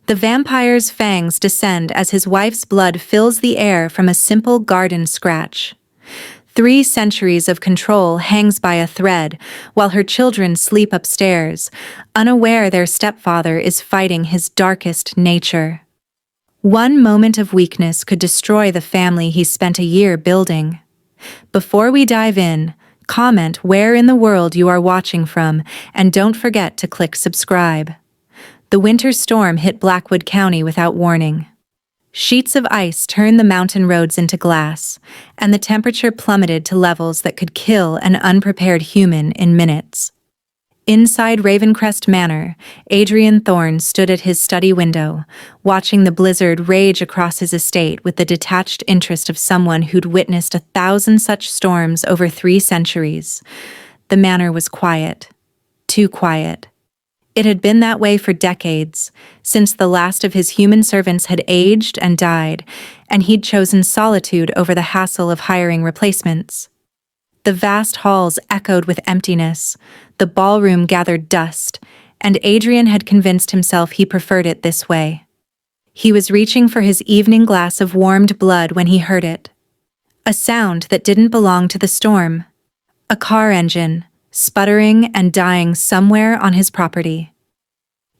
The vampire's fangs descend as his wife's blood fills the air from a simple garden scratch. 3 centuries of control hangs by a thread, while her children sleep upstairs, unaware their stepfather is fighting his darkest nature. One moment of weakness could destroy the family he spent a year building. Before we dive in, comment where in the world you are watching from, and don't forget to click subscribe. The winter storm hit Blackwood County without warning. Sheets of ice turned the mountain roads into glass, and the temperature plummeted to levels that could kill an unprepared human in minutes. Inside Ravencrest Manor, Adrian Thorne stood at his study window, watching the blizzard rage across his estate with the detached interest of someone who'd witnessed 1,000 such storms over 3 centuries. The manor was quiet. Too quiet. It had been that way for decades, since the last of his human servants had aged and died, and he'd chosen solitude over the hassle of hiring replacements. The vast halls echoed with emptiness, the ballroom gathered dust, and Adrian had convinced himself he preferred it this way. He was reaching for his evening glass of warmed blood when he heard it. A sound that didn't belong to the storm. A car engine, sputtering and dying somewhere on his property.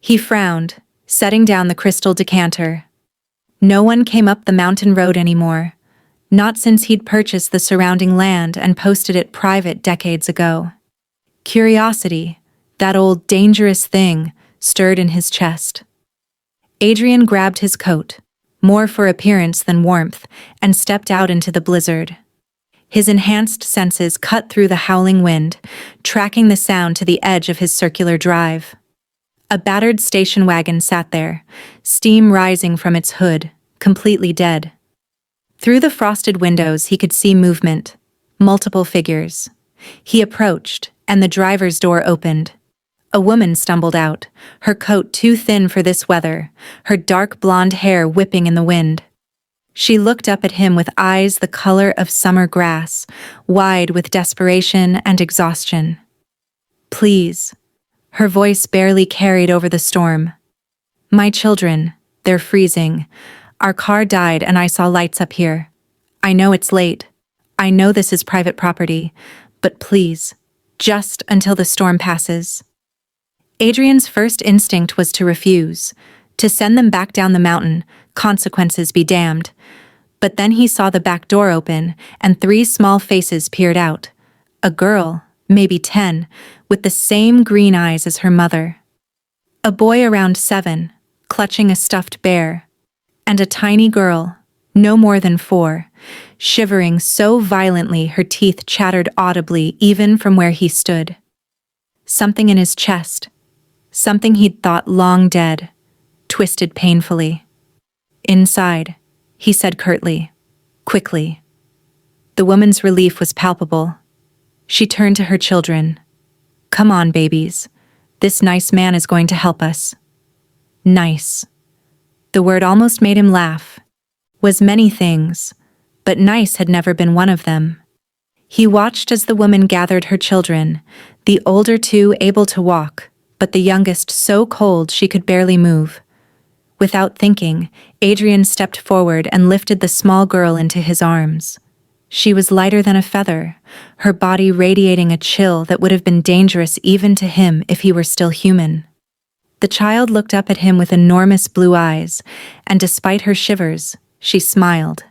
He frowned, setting down the crystal decanter. No one came up the mountain road anymore. Not since he'd purchased the surrounding land and posted it private decades ago. Curiosity, that old dangerous thing, stirred in his chest. Adrian grabbed his coat, more for appearance than warmth, and stepped out into the blizzard. His enhanced senses cut through the howling wind, tracking the sound to the edge of his circular drive. A battered station wagon sat there, steam rising from its hood, completely dead. Through the frosted windows he could see movement, multiple figures. He approached, and the driver's door opened. A woman stumbled out, her coat too thin for this weather, her dark blonde hair whipping in the wind. She looked up at him with eyes the color of summer grass, wide with desperation and exhaustion. "Please." Her voice barely carried over the storm. "My children, they're freezing. Our car died and I saw lights up here. I know it's late. I know this is private property, but please, just until the storm passes." Adrian's first instinct was to refuse, to send them back down the mountain, consequences be damned. But then he saw the back door open, and 3 small faces peered out. A girl, maybe 10, with the same green eyes as her mother. A boy around 7, clutching a stuffed bear. And a tiny girl, no more than 4, shivering so violently her teeth chattered audibly even from where he stood. Something in his chest, something he'd thought long dead, twisted painfully. "Inside," he said curtly, quickly. The woman's relief was palpable. She turned to her children. "Come on, babies. This nice man is going to help us." Nice. The word almost made him laugh. Was many things, but nice had never been one of them. He watched as the woman gathered her children, the older 2 able to walk, but the youngest so cold she could barely move. Without thinking, Adrian stepped forward and lifted the small girl into his arms. She was lighter than a feather, her body radiating a chill that would have been dangerous even to him if he were still human. The child looked up at him with enormous blue eyes, and despite her shivers, she smiled.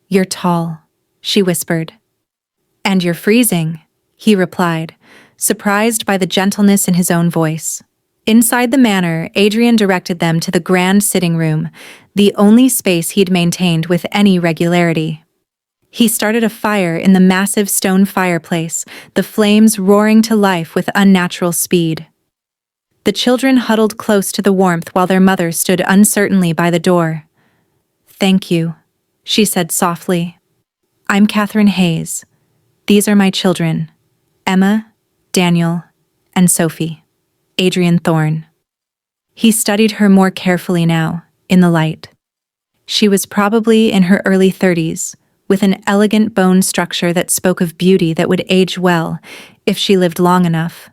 "You're tall," she whispered. "And you're freezing," he replied, surprised by the gentleness in his own voice. Inside the manor, Adrian directed them to the grand sitting room, the only space he'd maintained with any regularity. He started a fire in the massive stone fireplace, the flames roaring to life with unnatural speed. The children huddled close to the warmth while their mother stood uncertainly by the door. "Thank you," she said softly. "I'm Catherine Hayes. These are my children, Emma, Daniel, and Sophie." Adrian Thorne. He studied her more carefully now, in the light. She was probably in her early 30s, with an elegant bone structure that spoke of beauty that would age well if she lived long enough.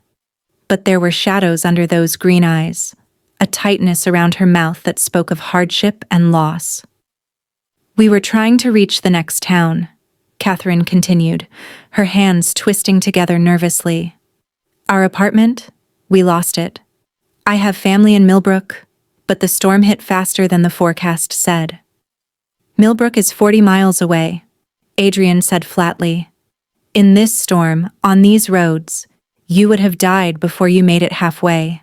But there were shadows under those green eyes, a tightness around her mouth that spoke of hardship and loss. "We were trying to reach the next town," Catherine continued, her hands twisting together nervously. "Our apartment? We lost it. I have family in Millbrook, but the storm hit faster than the forecast said." "Millbrook is 40 miles away," Adrian said flatly. "In this storm, on these roads, you would have died before you made it halfway."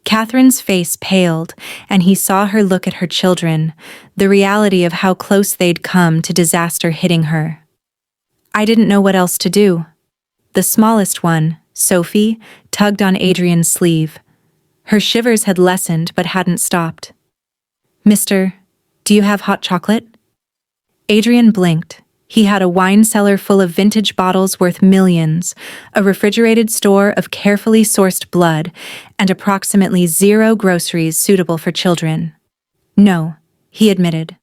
Catherine's face paled, and he saw her look at her children, the reality of how close they'd come to disaster hitting her. "I didn't know what else to do." The smallest one, Sophie, tugged on Adrian's sleeve. Her shivers had lessened but hadn't stopped. "Mister, do you have hot chocolate?" Adrian blinked. He had a wine cellar full of vintage bottles worth millions, a refrigerated store of carefully sourced blood, and approximately 0 groceries suitable for children. "No," he admitted.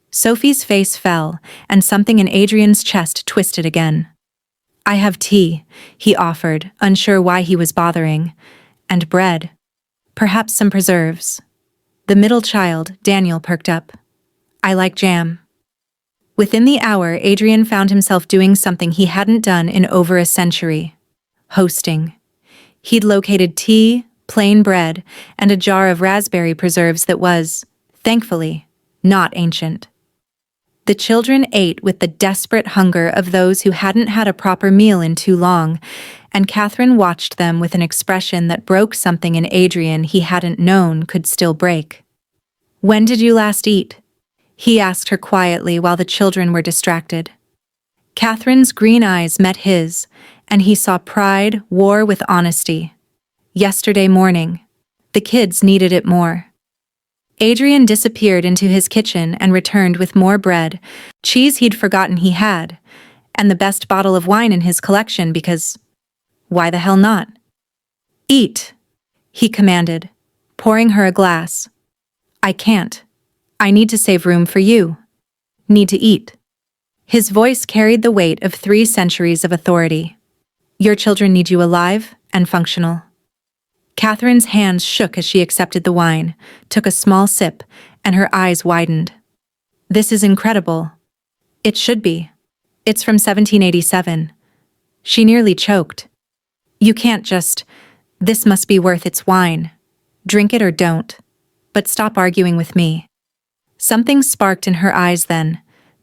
Sophie's face fell, and something in Adrian's chest twisted again. "I have tea," he offered, unsure why he was bothering. "And bread. Perhaps some preserves." The middle child, Daniel, perked up. "I like jam." Within the hour, Adrian found himself doing something he hadn't done in over a century: hosting. He'd located tea, plain bread, and a jar of raspberry preserves that was, thankfully, not ancient. The children ate with the desperate hunger of those who hadn't had a proper meal in too long, and Catherine watched them with an expression that broke something in Adrian he hadn't known could still break. "When did you last eat?" he asked her quietly while the children were distracted. Catherine's green eyes met his, and he saw pride war with honesty. "Yesterday morning. The kids needed it more." Adrian disappeared into his kitchen and returned with more bread, cheese he'd forgotten he had, and the best bottle of wine in his collection because, why the hell not? "Eat," he commanded, pouring her a glass. "I can't. I need to save room for you. Need to eat." His voice carried the weight of 3 centuries of authority. "Your children need you alive and functional." Catherine's hands shook as she accepted the wine, took a small sip, and her eyes widened. "This is incredible." "It should be. It's from 1787. She nearly choked. "You can't just... This must be worth its wine. Drink it or don't. But stop arguing with me." Something sparked in her eyes then.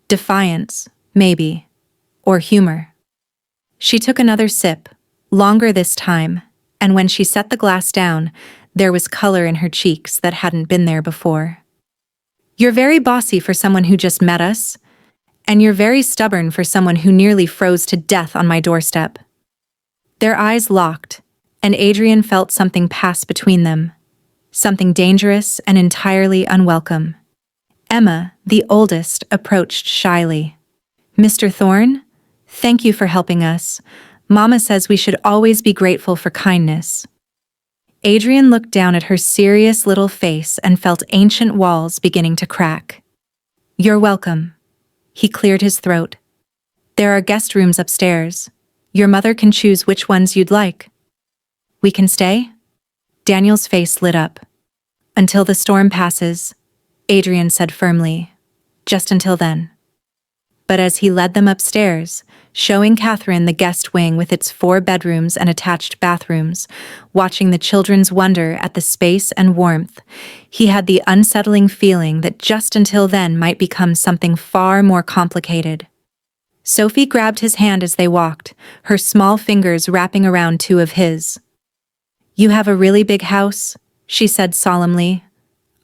Defiance, maybe. Or humor. She took another sip, longer this time, and when she set the glass down, there was color in her cheeks that hadn't been there before. "You're very bossy for someone who just met us, and you're very stubborn for someone who nearly froze to death on my doorstep." Their eyes locked, and Adrian felt something pass between them. Something dangerous and entirely unwelcome. Emma, the oldest, approached shyly. "Mr. Thorne, thank you for helping us. Mama says we should always be grateful for kindness." Adrian looked down at her serious little face and felt ancient walls beginning to crack. "You're welcome." He cleared his throat. "There are guest rooms upstairs. Your mother can choose which ones you'd like." "We can stay?" Daniel's face lit up. "Until the storm passes," Adrian said firmly. "Just until then." But as he led them upstairs, showing Catherine the guest wing with its 4 bedrooms and attached bathrooms, watching the children's wonder at the space and warmth, he had the unsettling feeling that just until then might become something far more complicated. Sophie grabbed his hand as they walked, her small fingers wrapping around 2 of his. "You have a really big house," she said solemnly.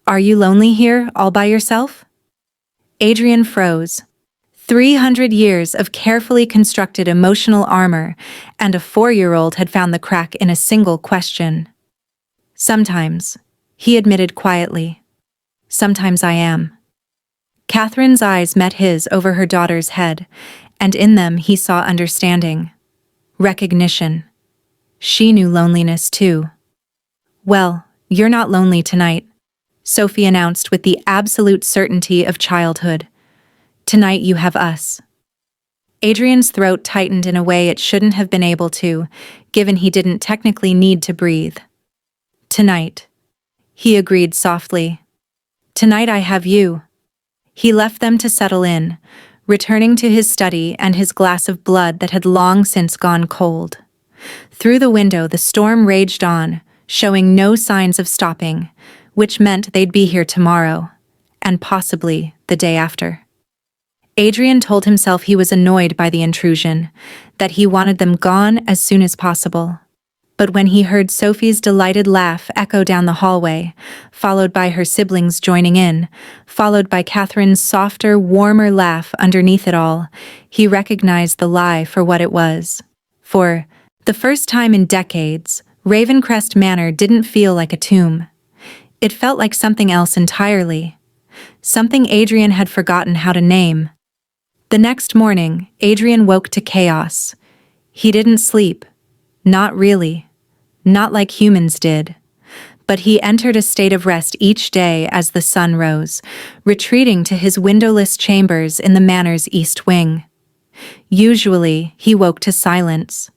"Are you lonely here, all by yourself?" Adrian froze. 300 years of carefully constructed emotional armor, and a 4-year-old had found the crack in a single question. "Sometimes," he admitted quietly. "Sometimes I am." Catherine's eyes met his over her daughter's head, and in them he saw understanding. Recognition. She knew loneliness too. "Well, you're not lonely tonight," Sophie announced with the absolute certainty of childhood. "Tonight you have us." Adrian's throat tightened in a way it shouldn't have been able to, given he didn't technically need to breathe. "Tonight. he agreed softly. Tonight I have you. He left them to settle in, returning to his study and his glass of blood that had long since gone cold. Through the window the storm raged on, showing no signs of stopping, which meant they'd be here tomorrow, and possibly the day after. Adrian told himself he was annoyed by the intrusion, that he wanted them gone as soon as possible. But when he heard Sophie's delighted laugh echo down the hallway, followed by her siblings joining in, followed by Catherine's softer, warmer laugh underneath it all, he recognized the lie for what it was. For the first time in decades, Ravencrest Manor didn't feel like a tomb. It felt like something else entirely. Something Adrian had forgotten how to name. The next morning, Adrian woke to chaos. He didn't sleep. Not really. Not like humans did. But he entered a state of rest each day as the sun rose, retreating to his windowless chambers in the manor's east wing. Usually, he woke to silence.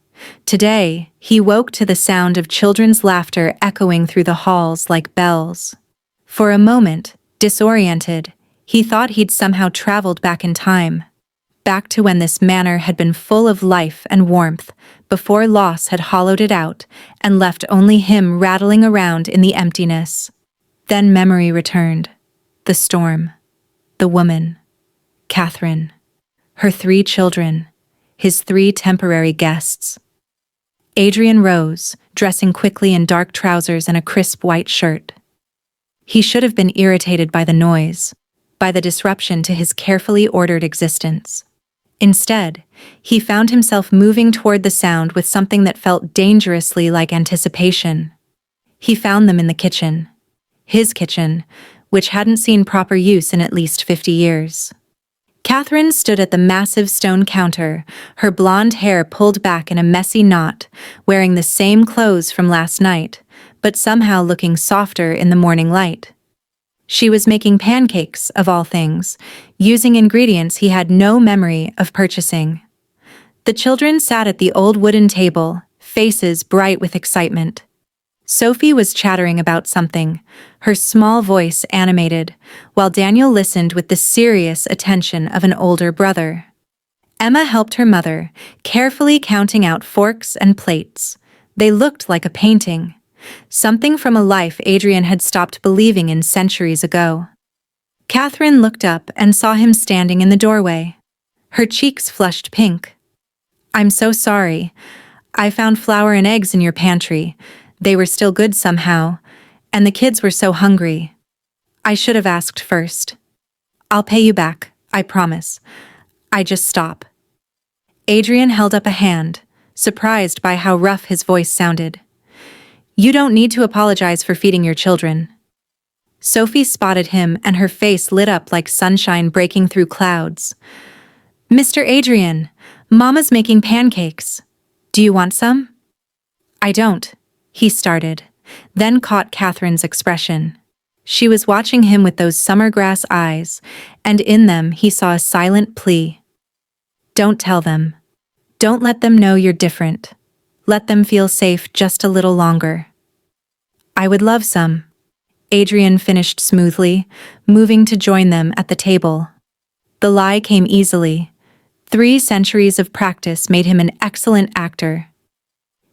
Today, he woke to the sound of children's laughter echoing through the halls like bells. For a moment, disoriented, he thought he'd somehow traveled back in time. Back to when this manor had been full of life and warmth, before loss had hollowed it out and left only him rattling around in the emptiness. Then memory returned. The storm. The woman. Catherine. Her 3 children. His 3 temporary guests. Adrian rose, dressing quickly in dark trousers and a crisp white shirt. He should have been irritated by the noise, by the disruption to his carefully ordered existence. Instead, he found himself moving toward the sound with something that felt dangerously like anticipation. He found them in the kitchen. His kitchen, which hadn't seen proper use in at least 50 years. Catherine stood at the massive stone counter, her blonde hair pulled back in a messy knot, wearing the same clothes from last night, but somehow looking softer in the morning light. She was making pancakes, of all things, using ingredients he had no memory of purchasing. The children sat at the old wooden table, faces bright with excitement. Sophie was chattering about something, her small voice animated, while Daniel listened with the serious attention of an older brother. Emma helped her mother, carefully counting out forks and plates. They looked like a painting. Something from a life Adrian had stopped believing in centuries ago. Catherine looked up and saw him standing in the doorway. Her cheeks flushed pink. "I'm so sorry. I found flour and eggs in your pantry. They were still good somehow, and the kids were so hungry. I should have asked first. I'll pay you back, I promise. I just stop." Adrian held up a hand, surprised by how rough his voice sounded. "You don't need to apologize for feeding your children." Sophie spotted him and her face lit up like sunshine breaking through clouds. "Mr. Adrian, Mama's making pancakes. Do you want some?" "I don't," he started, then caught Catherine's expression. She was watching him with those summer grass eyes, and in them he saw a silent plea. "Don't tell them. Don't let them know you're different. Let them feel safe just a little longer." "I would love some," Adrian finished smoothly, moving to join them at the table. The lie came easily. 3 centuries of practice made him an excellent actor.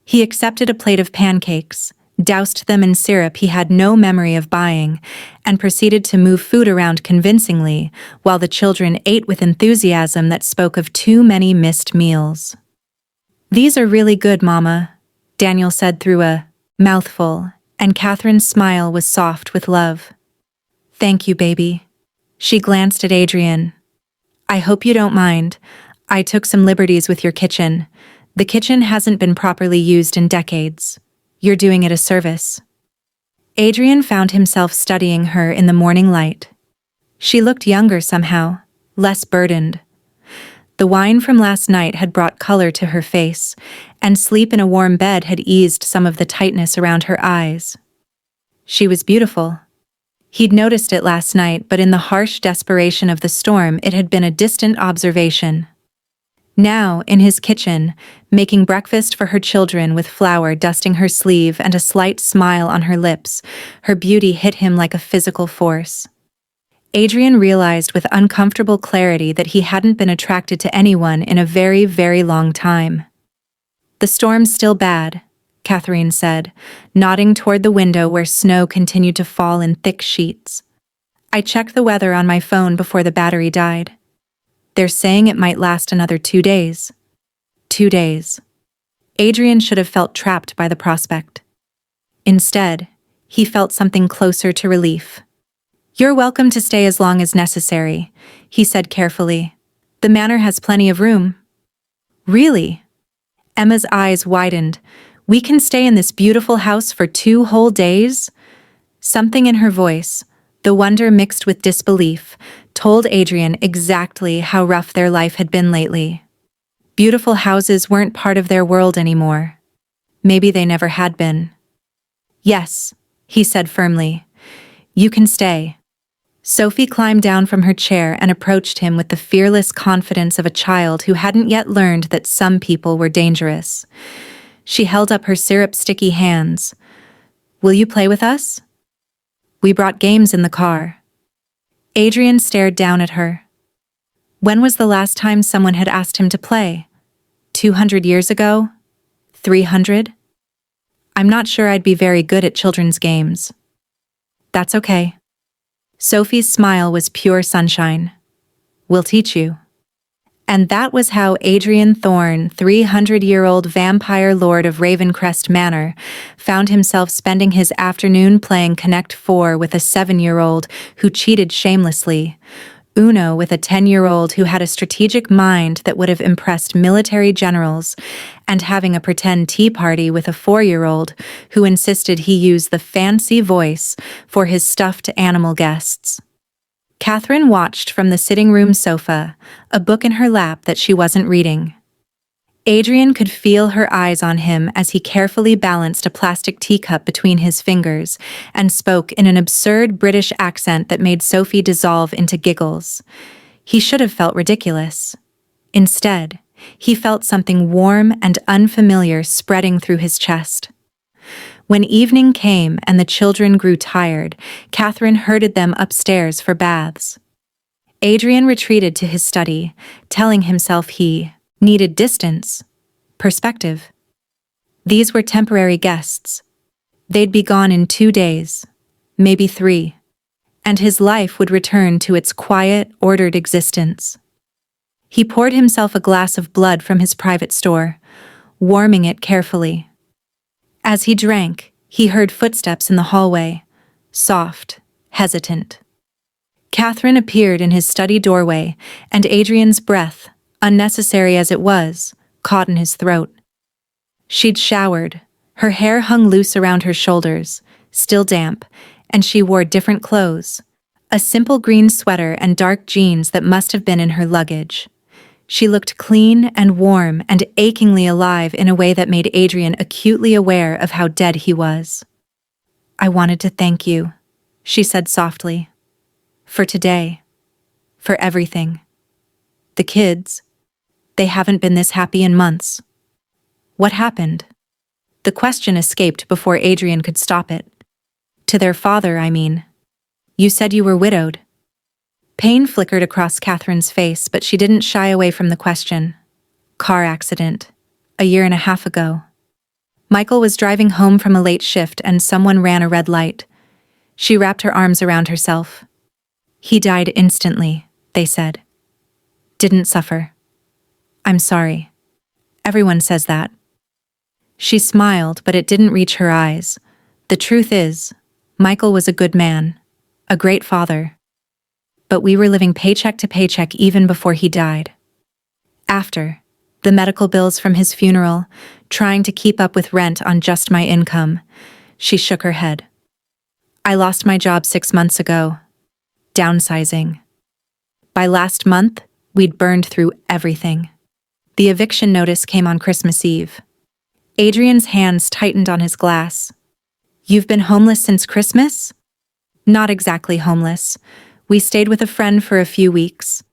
He accepted a plate of pancakes, doused them in syrup he had no memory of buying, and proceeded to move food around convincingly, while the children ate with enthusiasm that spoke of too many missed meals. "These are really good, Mama," Daniel said through a mouthful, and Catherine's smile was soft with love. "Thank you, baby." She glanced at Adrian. "I hope you don't mind. I took some liberties with your kitchen. The kitchen hasn't been properly used in decades. You're doing it a service." Adrian found himself studying her in the morning light. She looked younger somehow, less burdened. The wine from last night had brought color to her face, and sleep in a warm bed had eased some of the tightness around her eyes. She was beautiful. He'd noticed it last night, but in the harsh desperation of the storm it had been a distant observation. Now, in his kitchen, making breakfast for her children with flour dusting her sleeve and a slight smile on her lips, her beauty hit him like a physical force. Adrian realized with uncomfortable clarity that he hadn't been attracted to anyone in a very, very long time. "The storm's still bad," Catherine said, nodding toward the window where snow continued to fall in thick sheets. "I checked the weather on my phone before the battery died. They're saying it might last another 2 days." 2 days. Adrian should have felt trapped by the prospect. Instead, he felt something closer to relief. "You're welcome to stay as long as necessary," he said carefully. "The manor has plenty of room." "Really?" Emma's eyes widened. "We can stay in this beautiful house for 2 whole days?" Something in her voice, the wonder mixed with disbelief, told Adrian exactly how rough their life had been lately. Beautiful houses weren't part of their world anymore. Maybe they never had been. "Yes," he said firmly. "You can stay." Sophie climbed down from her chair and approached him with the fearless confidence of a child who hadn't yet learned that some people were dangerous. She held up her syrup-sticky hands. "Will you play with us?" "We brought games in the car." Adrian stared down at her. When was the last time someone had asked him to play? 200 years ago? 300? "I'm not sure I'd be very good at children's games." "That's okay." Sophie's smile was pure sunshine. "We'll teach you." And that was how Adrian Thorne, 300-year-old vampire lord of Ravencrest Manor, found himself spending his afternoon playing Connect 4 with a 7-year-old who cheated shamelessly, Uno with a 10-year-old who had a strategic mind that would have impressed military generals, and having a pretend tea party with a 4-year-old who insisted he use the fancy voice for his stuffed animal guests. Catherine watched from the sitting room sofa, a book in her lap that she wasn't reading. Adrian could feel her eyes on him as he carefully balanced a plastic teacup between his fingers and spoke in an absurd British accent that made Sophie dissolve into giggles. He should have felt ridiculous. Instead, he felt something warm and unfamiliar spreading through his chest. When evening came and the children grew tired, Catherine herded them upstairs for baths. Adrian retreated to his study, telling himself he needed distance, perspective. These were temporary guests. They'd be gone in 2 days, maybe 3, and his life would return to its quiet, ordered existence. He poured himself a glass of blood from his private store, warming it carefully. As he drank, he heard footsteps in the hallway, soft, hesitant. Catherine appeared in his study doorway, and Adrian's breath, unnecessary as it was, caught in his throat. She'd showered, her hair hung loose around her shoulders, still damp, and she wore different clothes, a simple green sweater and dark jeans that must have been in her luggage. She looked clean and warm and achingly alive in a way that made Adrian acutely aware of how dead he was. "I wanted to thank you," she said softly. "For today. For everything. The kids. They haven't been this happy in months." "What happened?" The question escaped before Adrian could stop it. "To their father, I mean. You said you were widowed." Pain flickered across Catherine's face, but she didn't shy away from the question. "Car accident. 1.5 years ago. Michael was driving home from a late shift and someone ran a red light." She wrapped her arms around herself. "He died instantly," they said. "Didn't suffer. I'm sorry. Everyone says that." She smiled, but it didn't reach her eyes. The truth is, Michael was a good man, a great father. But we were living paycheck to paycheck even before he died. After, the medical bills from his funeral, trying to keep up with rent on just my income, she shook her head. "I lost my job 6 months ago. Downsizing. By last month, we'd burned through everything. The eviction notice came on Christmas Eve." Adrian's hands tightened on his glass. "You've been homeless since Christmas?" "Not exactly homeless. We stayed with a friend for a few weeks.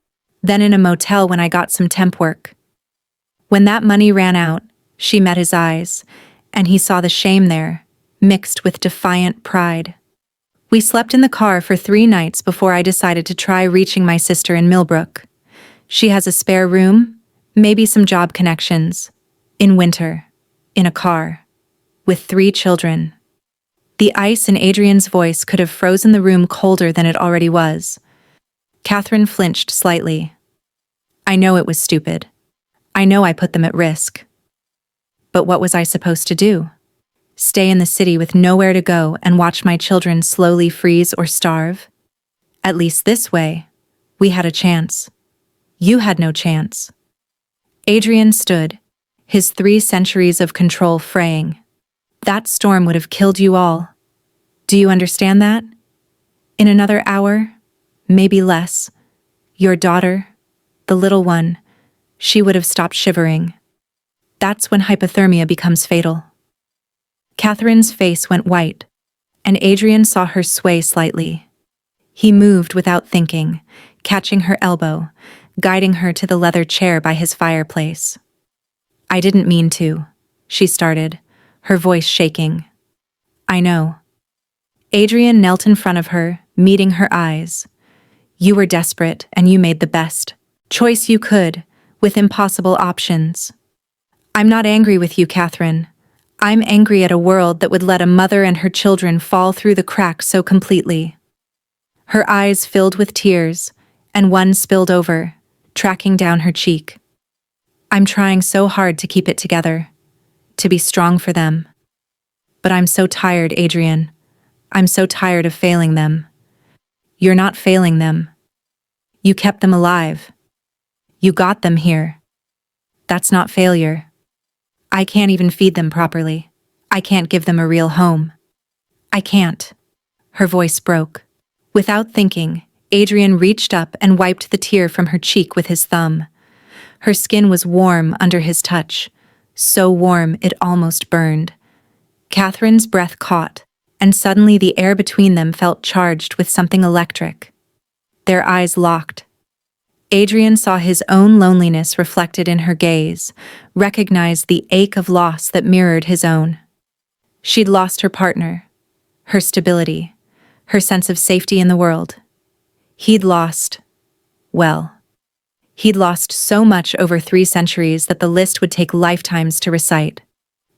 Then in a motel when I got some temp work." When that money ran out, she met his eyes, and he saw the shame there, mixed with defiant pride. We slept in the car for 3 nights before I decided to try reaching my sister in Millbrook. She has a spare room, maybe some job connections. In winter, in a car, with 3 children. The ice in Adrian's voice could have frozen the room colder than it already was. Catherine flinched slightly. I know it was stupid. I know I put them at risk. But what was I supposed to do? Stay in the city with nowhere to go and watch my children slowly freeze or starve? At least this way, we had a chance. You had no chance. Adrian stood, his 3 centuries of control fraying. That storm would have killed you all. Do you understand that? In another hour, maybe less, your daughter, the little one, she would have stopped shivering. That's when hypothermia becomes fatal. Catherine's face went white, and Adrian saw her sway slightly. He moved without thinking, catching her elbow, guiding her to the leather chair by his fireplace. I didn't mean to, she started, her voice shaking. I know. Adrian knelt in front of her, meeting her eyes. You were desperate, and you made the best choice you could, with impossible options. I'm not angry with you, Catherine. I'm angry at a world that would let a mother and her children fall through the cracks so completely. Her eyes filled with tears, and one spilled over, tracking down her cheek. I'm trying so hard to keep it together, to be strong for them. But I'm so tired, Adrian. I'm so tired of failing them. You're not failing them. You kept them alive. You got them here. That's not failure. I can't even feed them properly. I can't give them a real home. I can't. Her voice broke. Without thinking, Adrian reached up and wiped the tear from her cheek with his thumb. Her skin was warm under his touch, so warm it almost burned. Catherine's breath caught, and suddenly the air between them felt charged with something electric. Their eyes locked. Adrian saw his own loneliness reflected in her gaze, recognized the ache of loss that mirrored his own. She'd lost her partner, her stability, her sense of safety in the world. He'd lost so much over 3 centuries that the list would take lifetimes to recite.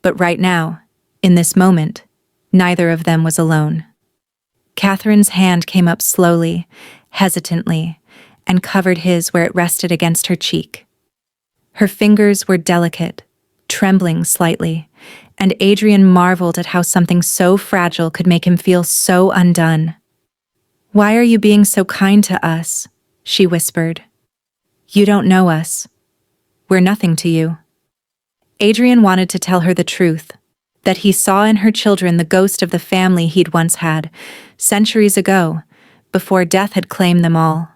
But right now, in this moment, neither of them was alone. Catherine's hand came up slowly, hesitantly, and covered his where it rested against her cheek. Her fingers were delicate, trembling slightly, and Adrian marveled at how something so fragile could make him feel so undone. Why are you being so kind to us? She whispered. You don't know us. We're nothing to you. Adrian wanted to tell her the truth, that he saw in her children the ghost of the family he'd once had, centuries ago, before death had claimed them all.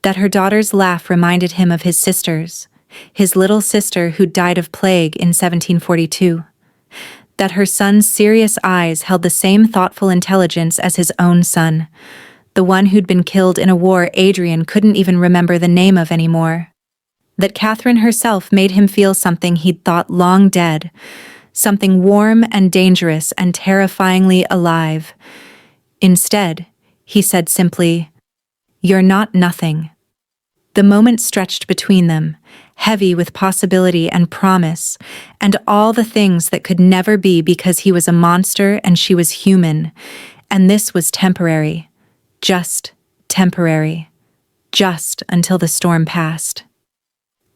That her daughter's laugh reminded him of his sister's, his little sister who'd died of plague in 1742. That her son's serious eyes held the same thoughtful intelligence as his own son, the one who'd been killed in a war Adrian couldn't even remember the name of anymore. That Catherine herself made him feel something he'd thought long dead, something warm and dangerous and terrifyingly alive. Instead, he said simply, "You're not nothing." The moment stretched between them, heavy with possibility and promise, and all the things that could never be because he was a monster and she was human, and this was temporary, just temporary, just until the storm passed.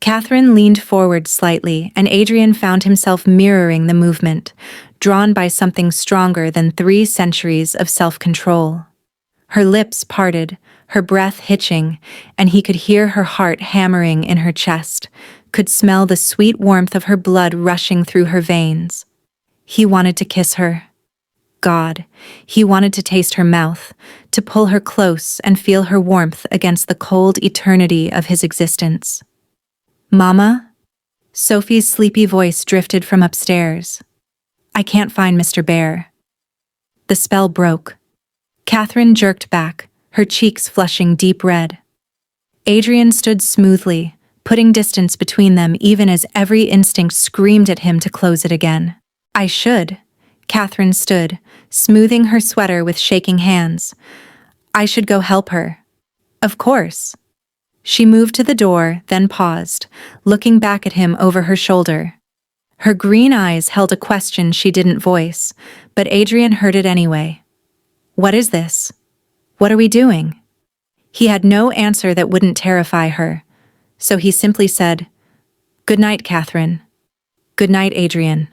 Catherine leaned forward slightly, and Adrian found himself mirroring the movement, drawn by something stronger than 3 centuries of self-control. Her lips parted, her breath hitching, and he could hear her heart hammering in her chest, could smell the sweet warmth of her blood rushing through her veins. He wanted to kiss her. God, he wanted to taste her mouth, to pull her close and feel her warmth against the cold eternity of his existence. "Mama?" Sophie's sleepy voice drifted from upstairs. "I can't find Mr. Bear." The spell broke. Catherine jerked back, her cheeks flushing deep red. Adrian stood smoothly, putting distance between them even as every instinct screamed at him to close it again. I should. Catherine stood, smoothing her sweater with shaking hands. I should go help her. Of course. She moved to the door, then paused, looking back at him over her shoulder. Her green eyes held a question she didn't voice, but Adrian heard it anyway. What is this? What are we doing? He had no answer that wouldn't terrify her, so he simply said, Good night, Catherine. Good night, Adrian.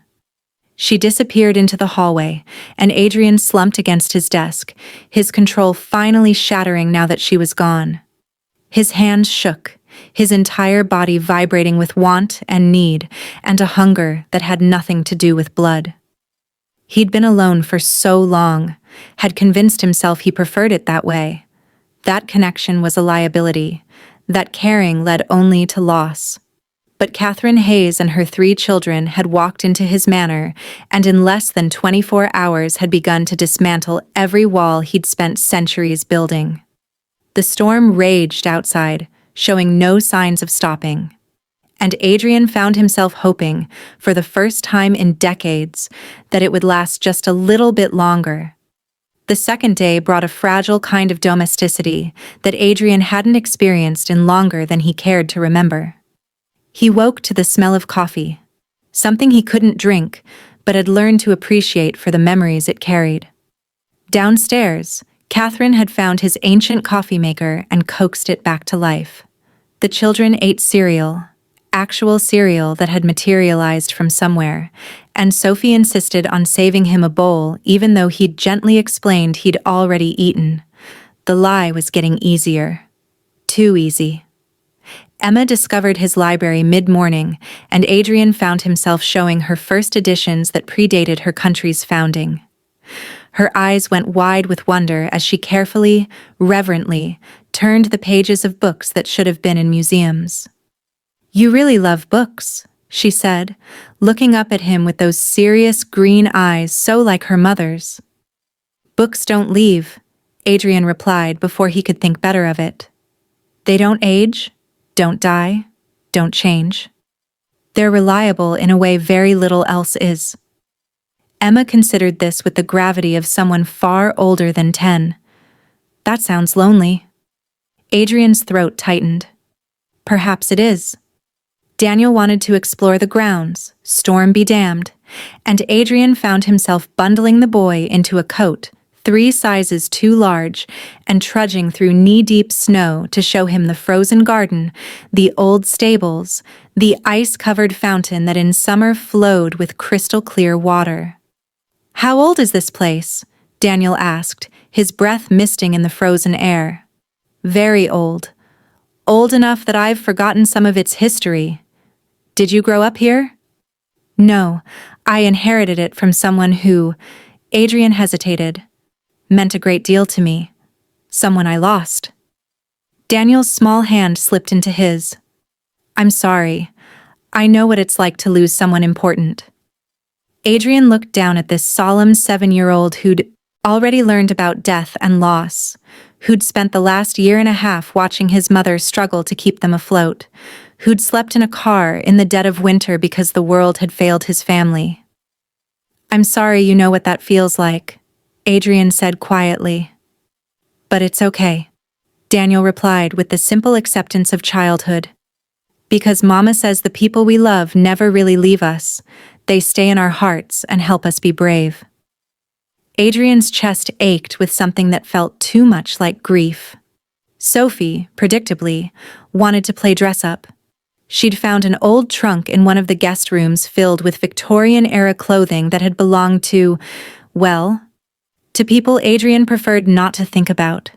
She disappeared into the hallway, and Adrian slumped against his desk, his control finally shattering now that she was gone. His hands shook, his entire body vibrating with want and need, and a hunger that had nothing to do with blood. He'd been alone for so long, had convinced himself he preferred it that way. That connection was a liability, that caring led only to loss. But Catherine Hayes and her 3 children had walked into his manor, and in less than 24 hours had begun to dismantle every wall he'd spent centuries building. The storm raged outside, showing no signs of stopping. And Adrian found himself hoping, for the first time in decades, that it would last just a little bit longer. The second day brought a fragile kind of domesticity that Adrian hadn't experienced in longer than he cared to remember. He woke to the smell of coffee, something he couldn't drink, but had learned to appreciate for the memories it carried. Downstairs, Catherine had found his ancient coffee maker and coaxed it back to life. The children ate cereal, actual cereal that had materialized from somewhere, and Sophie insisted on saving him a bowl even though he'd gently explained he'd already eaten. The lie was getting easier. Too easy. Emma discovered his library mid-morning, and Adrian found himself showing her first editions that predated her country's founding. Her eyes went wide with wonder as she carefully, reverently, turned the pages of books that should have been in museums. You really love books, she said, looking up at him with those serious green eyes so like her mother's. Books don't leave, Adrian replied before he could think better of it. They don't age, don't die, don't change. They're reliable in a way very little else is. Emma considered this with the gravity of someone far older than 10. That sounds lonely. Adrian's throat tightened. Perhaps it is. Daniel wanted to explore the grounds, storm be damned, and Adrian found himself bundling the boy into a coat, 3 sizes too large, and trudging through knee-deep snow to show him the frozen garden, the old stables, the ice-covered fountain that in summer flowed with crystal-clear water. How old is this place? Daniel asked, his breath misting in the frozen air. Very old. Old enough that I've forgotten some of its history. Did you grow up here? No, I inherited it from someone who, Adrian hesitated, meant a great deal to me. Someone I lost. Daniel's small hand slipped into his. I'm sorry. I know what it's like to lose someone important. Adrian looked down at this solemn 7-year-old who'd already learned about death and loss, who'd spent the last 1.5 years watching his mother struggle to keep them afloat, who'd slept in a car in the dead of winter because the world had failed his family. I'm sorry you know what that feels like, Adrian said quietly. But it's okay, Daniel replied with the simple acceptance of childhood. Because Mama says the people we love never really leave us. They stay in our hearts and help us be brave. Adrian's chest ached with something that felt too much like grief. Sophie, predictably, wanted to play dress-up. She'd found an old trunk in one of the guest rooms filled with Victorian-era clothing that had belonged to, well, to people Adrian preferred not to think about.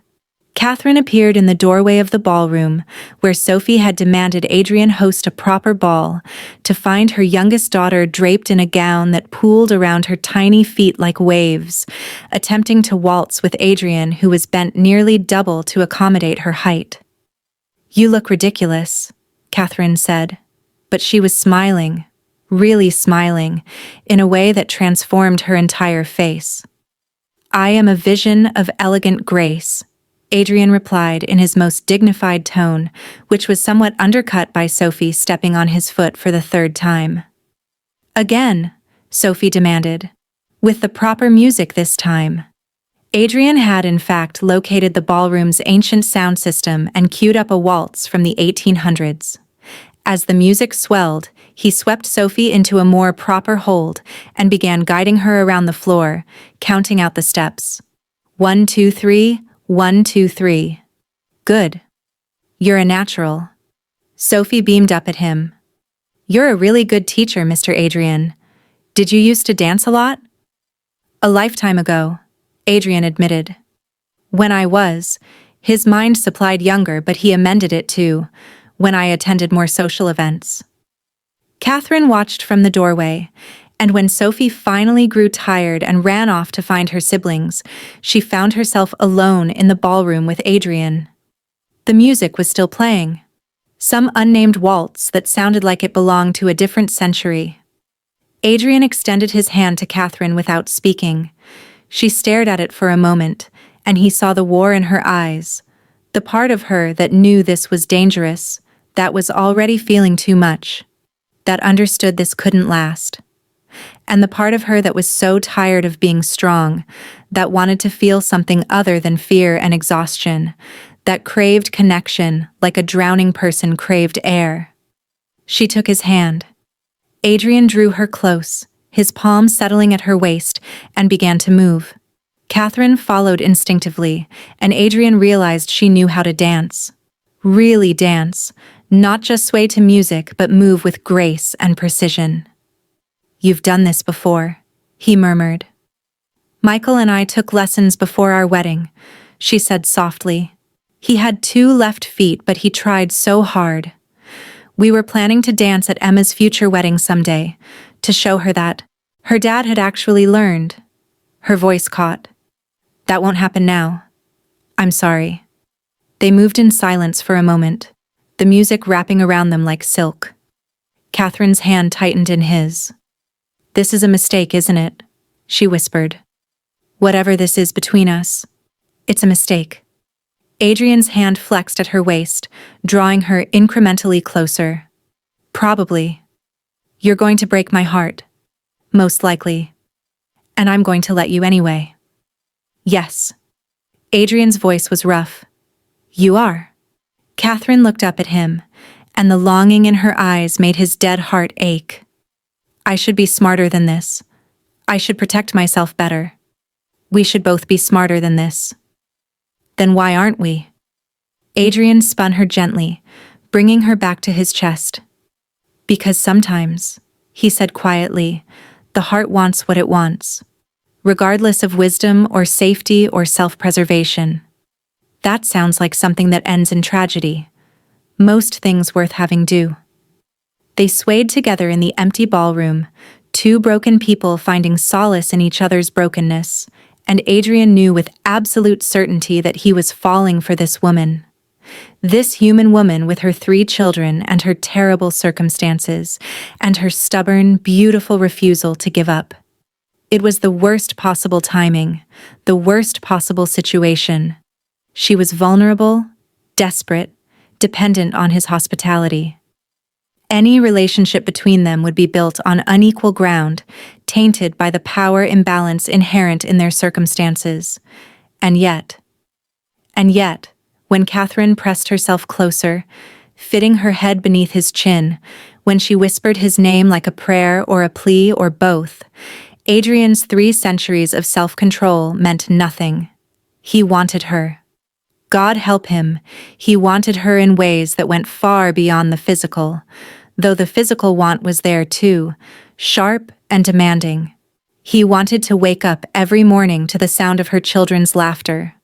Catherine appeared in the doorway of the ballroom, where Sophie had demanded Adrian host a proper ball, to find her youngest daughter draped in a gown that pooled around her tiny feet like waves, attempting to waltz with Adrian, who was bent nearly double to accommodate her height. You look ridiculous, Catherine said, but she was smiling, really smiling, in a way that transformed her entire face. I am a vision of elegant grace, Adrian replied in his most dignified tone, which was somewhat undercut by Sophie stepping on his foot for the third time. Again, Sophie demanded. With the proper music this time. Adrian had in fact located the ballroom's ancient sound system and queued up a waltz from the 1800s. As the music swelled, he swept Sophie into a more proper hold and began guiding her around the floor, counting out the steps. 1, 2, 3, 1, 2, 3. Good. You're a natural. Sophie beamed up at him. You're a really good teacher, Mr. Adrian. Did you used to dance a lot? A lifetime ago, Adrian admitted. When I was, his mind supplied younger, but he amended it too, when I attended more social events. Catherine watched from the doorway, and when Sophie finally grew tired and ran off to find her siblings, she found herself alone in the ballroom with Adrian. The music was still playing. Some unnamed waltz that sounded like it belonged to a different century. Adrian extended his hand to Catherine without speaking. She stared at it for a moment, and he saw the war in her eyes. The part of her that knew this was dangerous, that was already feeling too much, that understood this couldn't last. And the part of her that was so tired of being strong, that wanted to feel something other than fear and exhaustion, that craved connection like a drowning person craved air. She took his hand. Adrian drew her close, his palm settling at her waist, and began to move. Catherine followed instinctively, and Adrian realized she knew how to dance. Really dance, not just sway to music but move with grace and precision. You've done this before, he murmured. Michael and I took lessons before our wedding, she said softly. He had 2 left feet, but he tried so hard. We were planning to dance at Emma's future wedding someday, to show her that her dad had actually learned. Her voice caught. That won't happen now. I'm sorry. They moved in silence for a moment, the music wrapping around them like silk. Catherine's hand tightened in his. This is a mistake, isn't it? She whispered. Whatever this is between us, it's a mistake. Adrian's hand flexed at her waist, drawing her incrementally closer. Probably. You're going to break my heart. Most likely. And I'm going to let you anyway. Yes. Adrian's voice was rough. You are. Catherine looked up at him, and the longing in her eyes made his dead heart ache. I should be smarter than this. I should protect myself better. We should both be smarter than this. Then why aren't we? Adrian spun her gently, bringing her back to his chest. Because sometimes, he said quietly, the heart wants what it wants, regardless of wisdom or safety or self-preservation. That sounds like something that ends in tragedy. Most things worth having do. They swayed together in the empty ballroom, 2 broken people finding solace in each other's brokenness, and Adrian knew with absolute certainty that he was falling for this woman. This human woman with her 3 children and her terrible circumstances, and her stubborn, beautiful refusal to give up. It was the worst possible timing, the worst possible situation. She was vulnerable, desperate, dependent on his hospitality. Any relationship between them would be built on unequal ground, tainted by the power imbalance inherent in their circumstances. And yet, when Catherine pressed herself closer, fitting her head beneath his chin, when she whispered his name like a prayer or a plea or both, Adrian's 3 centuries of self-control meant nothing. He wanted her. God help him, he wanted her in ways that went far beyond the physical, though the physical want was there too, sharp and demanding. He wanted to wake up every morning to the sound of her children's laughter.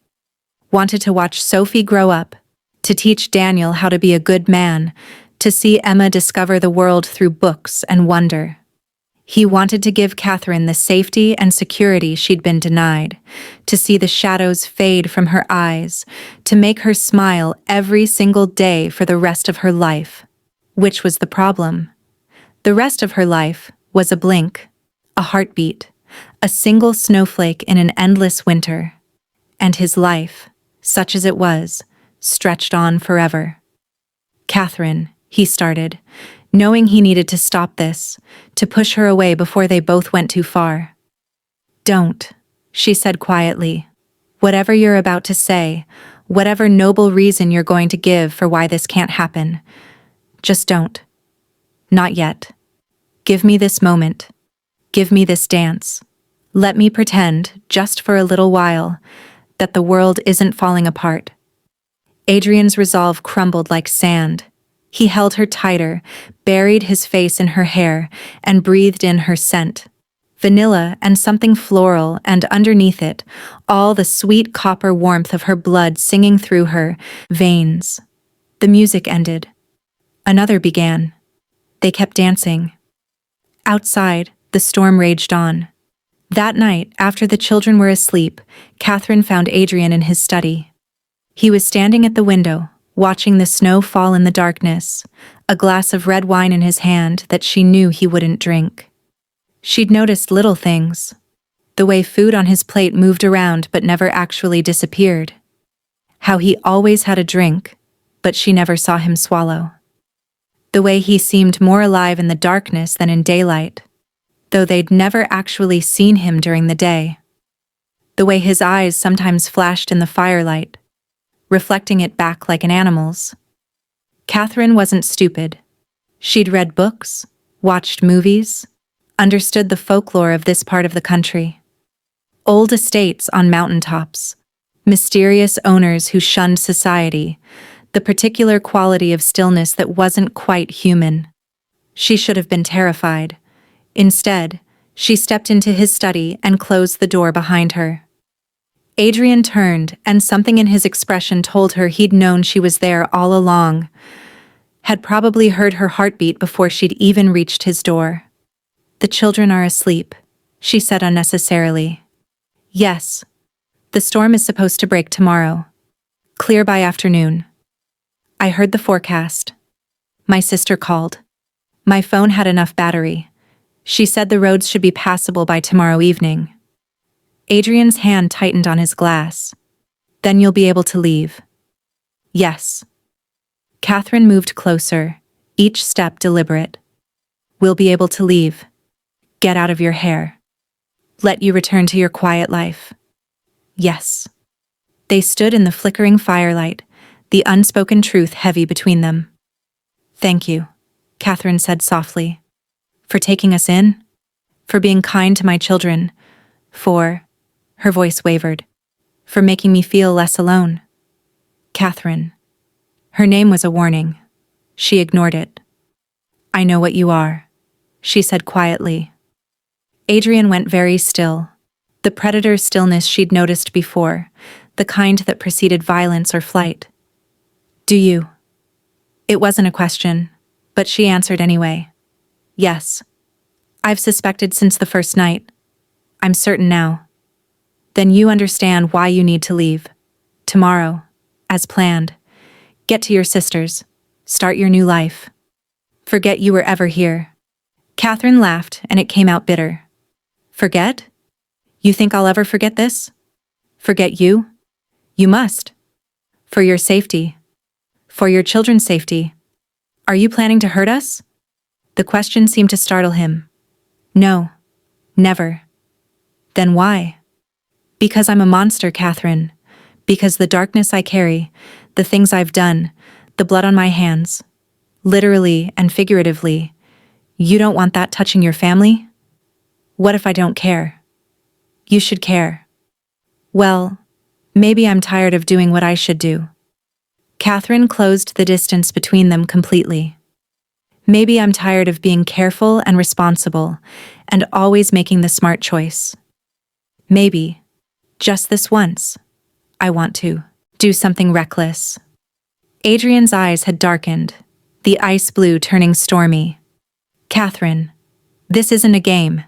Wanted to watch Sophie grow up, to teach Daniel how to be a good man, to see Emma discover the world through books and wonder. He wanted to give Catherine the safety and security she'd been denied, to see the shadows fade from her eyes, to make her smile every single day for the rest of her life. Which was the problem? The rest of her life was a blink, a heartbeat, a single snowflake in an endless winter. And his life, such as it was, stretched on forever. "Catherine," he started, knowing he needed to stop this, to push her away before they both went too far. "Don't," she said quietly. "Whatever you're about to say, whatever noble reason you're going to give for why this can't happen, just don't. Not yet. Give me this moment. Give me this dance. Let me pretend, just for a little while, that the world isn't falling apart." Adrian's resolve crumbled like sand. He held her tighter, buried his face in her hair, and breathed in her scent. Vanilla and something floral, and underneath it, all the sweet copper warmth of her blood singing through her veins. The music ended. Another began. They kept dancing. Outside, the storm raged on. That night, after the children were asleep, Catherine found Adrian in his study. He was standing at the window, watching the snow fall in the darkness, a glass of red wine in his hand that she knew he wouldn't drink. She'd noticed little things. The way food on his plate moved around but never actually disappeared. How he always had a drink, but she never saw him swallow. The way he seemed more alive in the darkness than in daylight, though they'd never actually seen him during the day. The way his eyes sometimes flashed in the firelight, reflecting it back like an animal's. Catherine wasn't stupid. She'd read books, watched movies, understood the folklore of this part of the country. Old estates on mountaintops, mysterious owners who shunned society, the particular quality of stillness that wasn't quite human. She should have been terrified. Instead, she stepped into his study and closed the door behind her. Adrian turned, and something in his expression told her he'd known she was there all along, had probably heard her heartbeat before she'd even reached his door. "The children are asleep," she said unnecessarily. "Yes. The storm is supposed to break tomorrow. Clear by afternoon. I heard the forecast. My sister called. My phone had enough battery. She said the roads should be passable by tomorrow evening." Adrian's hand tightened on his glass. "Then you'll be able to leave." "Yes." Catherine moved closer, each step deliberate. "We'll be able to leave. Get out of your hair. Let you return to your quiet life." "Yes." They stood in the flickering firelight, the unspoken truth heavy between them. "Thank you," Catherine said softly. "For taking us in. For being kind to my children. For," her voice wavered, "for making me feel less alone." Catherine. Her name was a warning. She ignored it. "I know what you are," she said quietly. Adrian went very still. The predator stillness she'd noticed before, the kind that preceded violence or flight. "Do you?" It wasn't a question, but she answered anyway. "Yes. I've suspected since the first night. I'm certain now." "Then you understand why you need to leave. Tomorrow, as planned. Get to your sisters. Start your new life. Forget you were ever here." Catherine laughed, and it came out bitter. "Forget? You think I'll ever forget this? Forget you? You must. For your safety. For your children's safety. Are you planning to hurt us?" The question seemed to startle him. "No. Never." "Then why?" "Because I'm a monster, Catherine. Because the darkness I carry, the things I've done, the blood on my hands, literally and figuratively, you don't want that touching your family? What if I don't care? You should care." "Well, maybe I'm tired of doing what I should do." Catherine closed the distance between them completely. "Maybe I'm tired of being careful and responsible, and always making the smart choice. Maybe, just this once, I want to do something reckless." Adrian's eyes had darkened, the ice blue turning stormy. "Catherine, this isn't a game.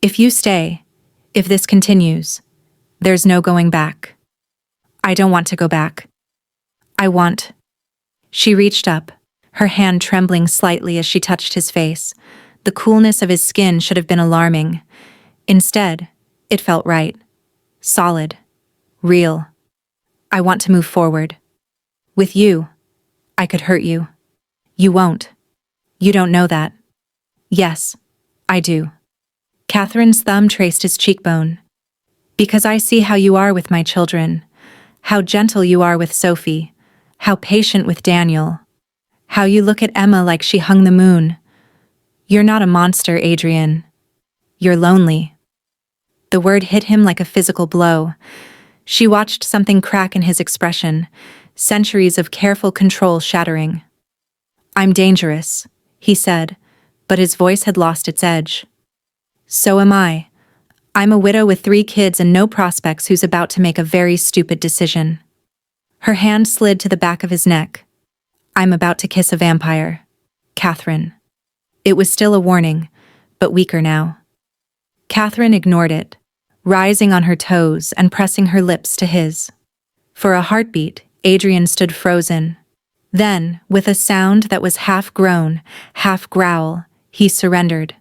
If you stay, if this continues, there's no going back." "I don't want to go back. I want." She reached up, her hand trembling slightly as she touched his face. The coolness of his skin should have been alarming. Instead, it felt right. Solid. Real. I want to move forward. With you, I could hurt you. You won't. You don't know that. Yes, I do. Catherine's thumb traced his cheekbone. Because I see how you are with my children, how gentle you are with Sophie, how patient with Daniel, how you look at Emma like she hung the moon. You're not a monster, Adrian. You're lonely. The word hit him like a physical blow. She watched something crack in his expression, centuries of careful control shattering. I'm dangerous, he said, but his voice had lost its edge. So am I. I'm a widow with 3 kids and no prospects who's about to make a very stupid decision. Her hand slid to the back of his neck. I'm about to kiss a vampire. Catherine. It was still a warning, but weaker now. Catherine ignored it, rising on her toes and pressing her lips to his. For a heartbeat, Adrian stood frozen. Then, with a sound that was half groan, half growl, he surrendered.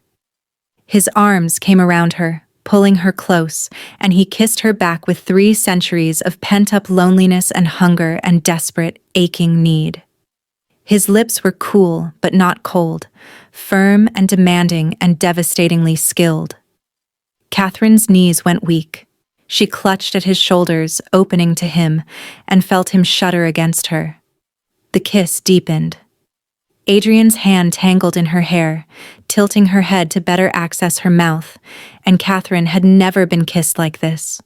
His arms came around her, pulling her close, and he kissed her back with 3 centuries of pent-up loneliness and hunger and desperate, aching need. His lips were cool but not cold, firm and demanding and devastatingly skilled. Catherine's knees went weak. She clutched at his shoulders, opening to him, and felt him shudder against her. The kiss deepened. Adrian's hand tangled in her hair, tilting her head to better access her mouth, and Catherine had never been kissed like this.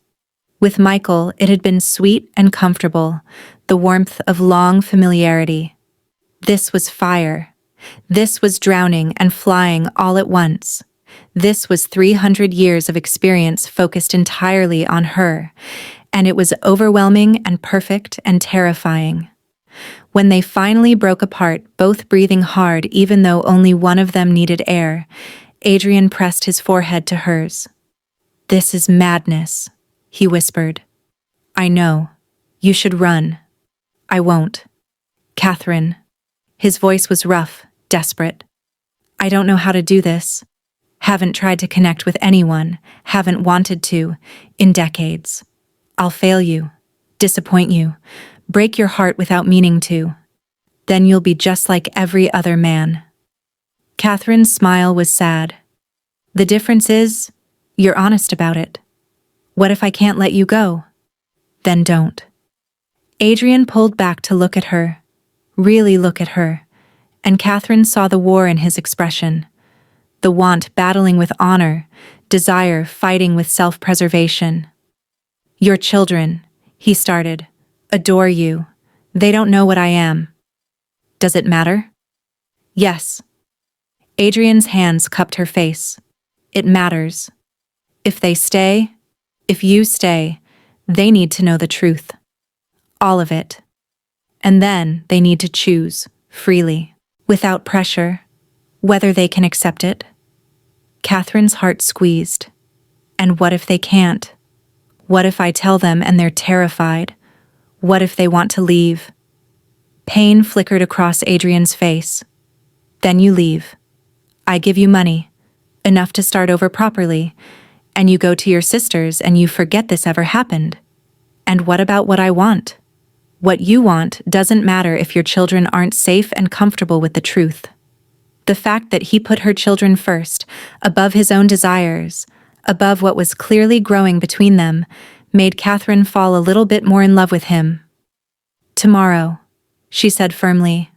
With Michael, it had been sweet and comfortable, the warmth of long familiarity. This was fire. This was drowning and flying all at once. This was 300 years of experience focused entirely on her, and it was overwhelming and perfect and terrifying. When they finally broke apart, both breathing hard even though only one of them needed air, Adrian pressed his forehead to hers. This is madness, he whispered. I know. You should run. I won't. Catherine. His voice was rough, desperate. I don't know how to do this. Haven't tried to connect with anyone, haven't wanted to, in decades. I'll fail you, disappoint you, break your heart without meaning to. Then you'll be just like every other man. Catherine's smile was sad. The difference is, you're honest about it. What if I can't let you go? Then don't. Adrian pulled back to look at her, really look at her, and Catherine saw the war in his expression. The want battling with honor, desire fighting with self-preservation. Your children, he started, adore you. They don't know what I am. Does it matter? Yes. Adrian's hands cupped her face. It matters. If they stay, if you stay, they need to know the truth. All of it. And then they need to choose, freely, without pressure, whether they can accept it. Catherine's heart squeezed. And what if they can't? What if I tell them and they're terrified? What if they want to leave? Pain flickered across Adrian's face. Then you leave. I give you money, enough to start over properly, and you go to your sisters and you forget this ever happened. And what about what I want? What you want doesn't matter if your children aren't safe and comfortable with the truth. The fact that he put her children first, above his own desires, above what was clearly growing between them, made Catherine fall a little bit more in love with him. Tomorrow, she said firmly.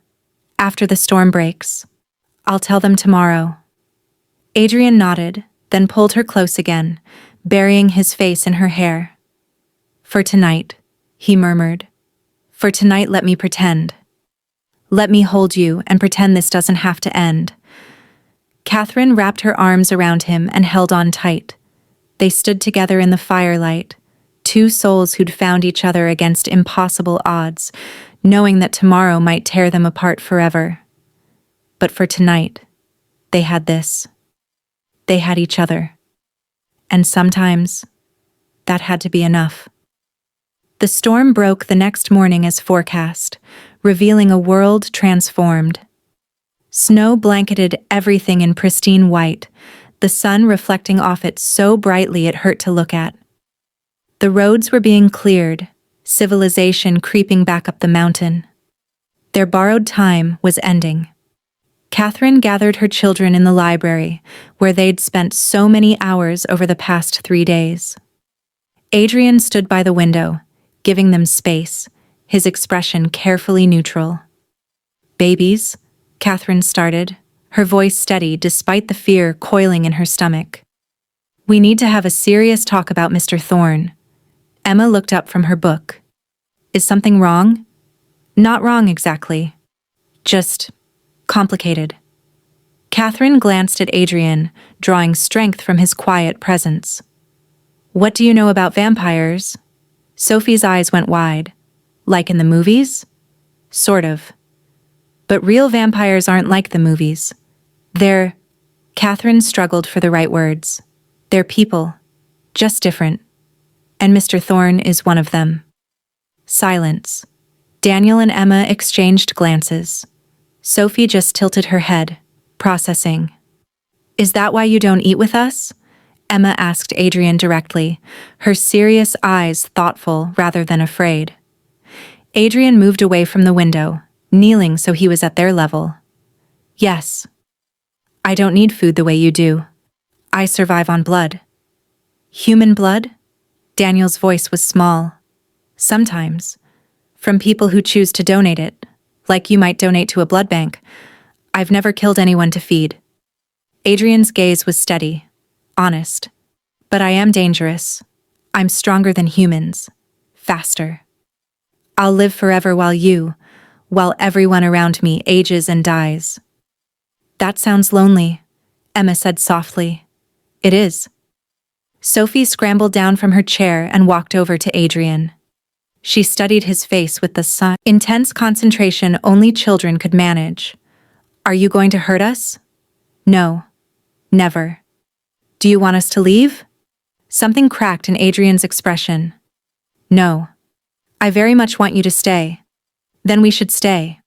After the storm breaks. I'll tell them tomorrow. Adrian nodded, then pulled her close again, burying his face in her hair. For tonight, he murmured. For tonight, let me pretend. Let me hold you and pretend this doesn't have to end. Catherine wrapped her arms around him and held on tight. They stood together in the firelight, 2 souls who'd found each other against impossible odds, knowing that tomorrow might tear them apart forever. But for tonight, they had this. They had each other. And sometimes, that had to be enough. The storm broke the next morning as forecast, revealing a world transformed. Snow blanketed everything in pristine white, the sun reflecting off it so brightly it hurt to look at. The roads were being cleared, civilization creeping back up the mountain. Their borrowed time was ending. Catherine gathered her children in the library, where they'd spent so many hours over the past 3 days. Adrian stood by the window, giving them space, his expression carefully neutral. "Babies," Catherine started, her voice steady despite the fear coiling in her stomach. "We need to have a serious talk about Mr. Thorne." Emma looked up from her book. "Is something wrong?" "Not wrong exactly. Just complicated." Catherine glanced at Adrian, drawing strength from his quiet presence. "What do you know about vampires?" Sophie's eyes went wide. "Like in the movies?" "Sort of. But real vampires aren't like the movies. They're—" Catherine struggled for the right words. "They're people. Just different. And Mr. Thorne is one of them." Silence. Daniel and Emma exchanged glances. Sophie just tilted her head, processing. "Is that why you don't eat with us?" Emma asked Adrian directly, her serious eyes thoughtful rather than afraid. Adrian moved away from the window, kneeling so he was at their level. "Yes. I don't need food the way you do. I survive on blood." "Human blood?" Daniel's voice was small. "Sometimes. From people who choose to donate it, like you might donate to a blood bank. I've never killed anyone to feed." Adrian's gaze was steady, honest. "But I am dangerous. I'm stronger than humans. Faster. I'll live forever while everyone around me ages and dies." "That sounds lonely," Emma said softly. "It is." Sophie scrambled down from her chair and walked over to Adrian. She studied his face with the intense concentration only children could manage. "Are you going to hurt us?" "No. Never." "Do you want us to leave?" Something cracked in Adrian's expression. "No. I very much want you to stay." "Then we should stay."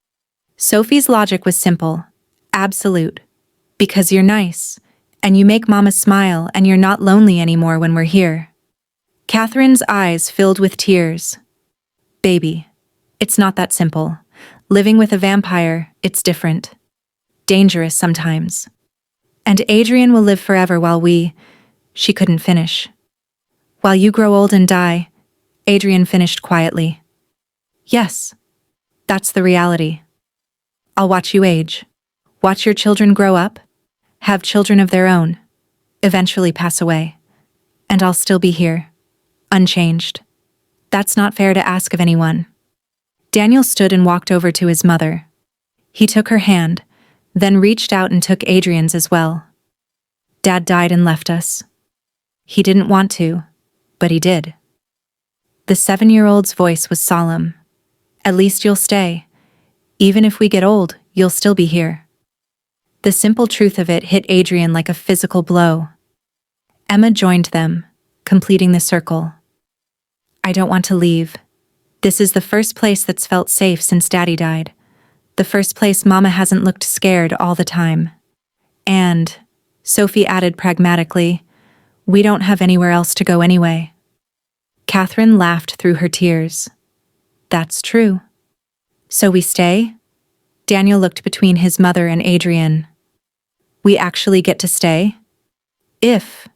Sophie's logic was simple. Absolute. "Because you're nice, and you make Mama smile, and you're not lonely anymore when we're here." Catherine's eyes filled with tears. "Baby, it's not that simple. Living with a vampire, it's different. Dangerous sometimes. And Adrian will live forever while we—" She couldn't finish. "While you grow old and die," Adrian finished quietly. "Yes. That's the reality. I'll watch you age. Watch your children grow up, have children of their own, eventually pass away. And I'll still be here, unchanged. That's not fair to ask of anyone." Daniel stood and walked over to his mother. He took her hand, then reached out and took Adrian's as well. "Dad died and left us. He didn't want to, but he did." The 7-year-old's voice was solemn. "At least you'll stay. Even if we get old, you'll still be here." The simple truth of it hit Adrian like a physical blow. Emma joined them, completing the circle. "I don't want to leave. This is the first place that's felt safe since Daddy died. The first place Mama hasn't looked scared all the time. And," Sophie added pragmatically, "we don't have anywhere else to go anyway." Catherine laughed through her tears. "That's true. So we stay?" Daniel looked between his mother and Adrian. "We actually get to stay?" "If,"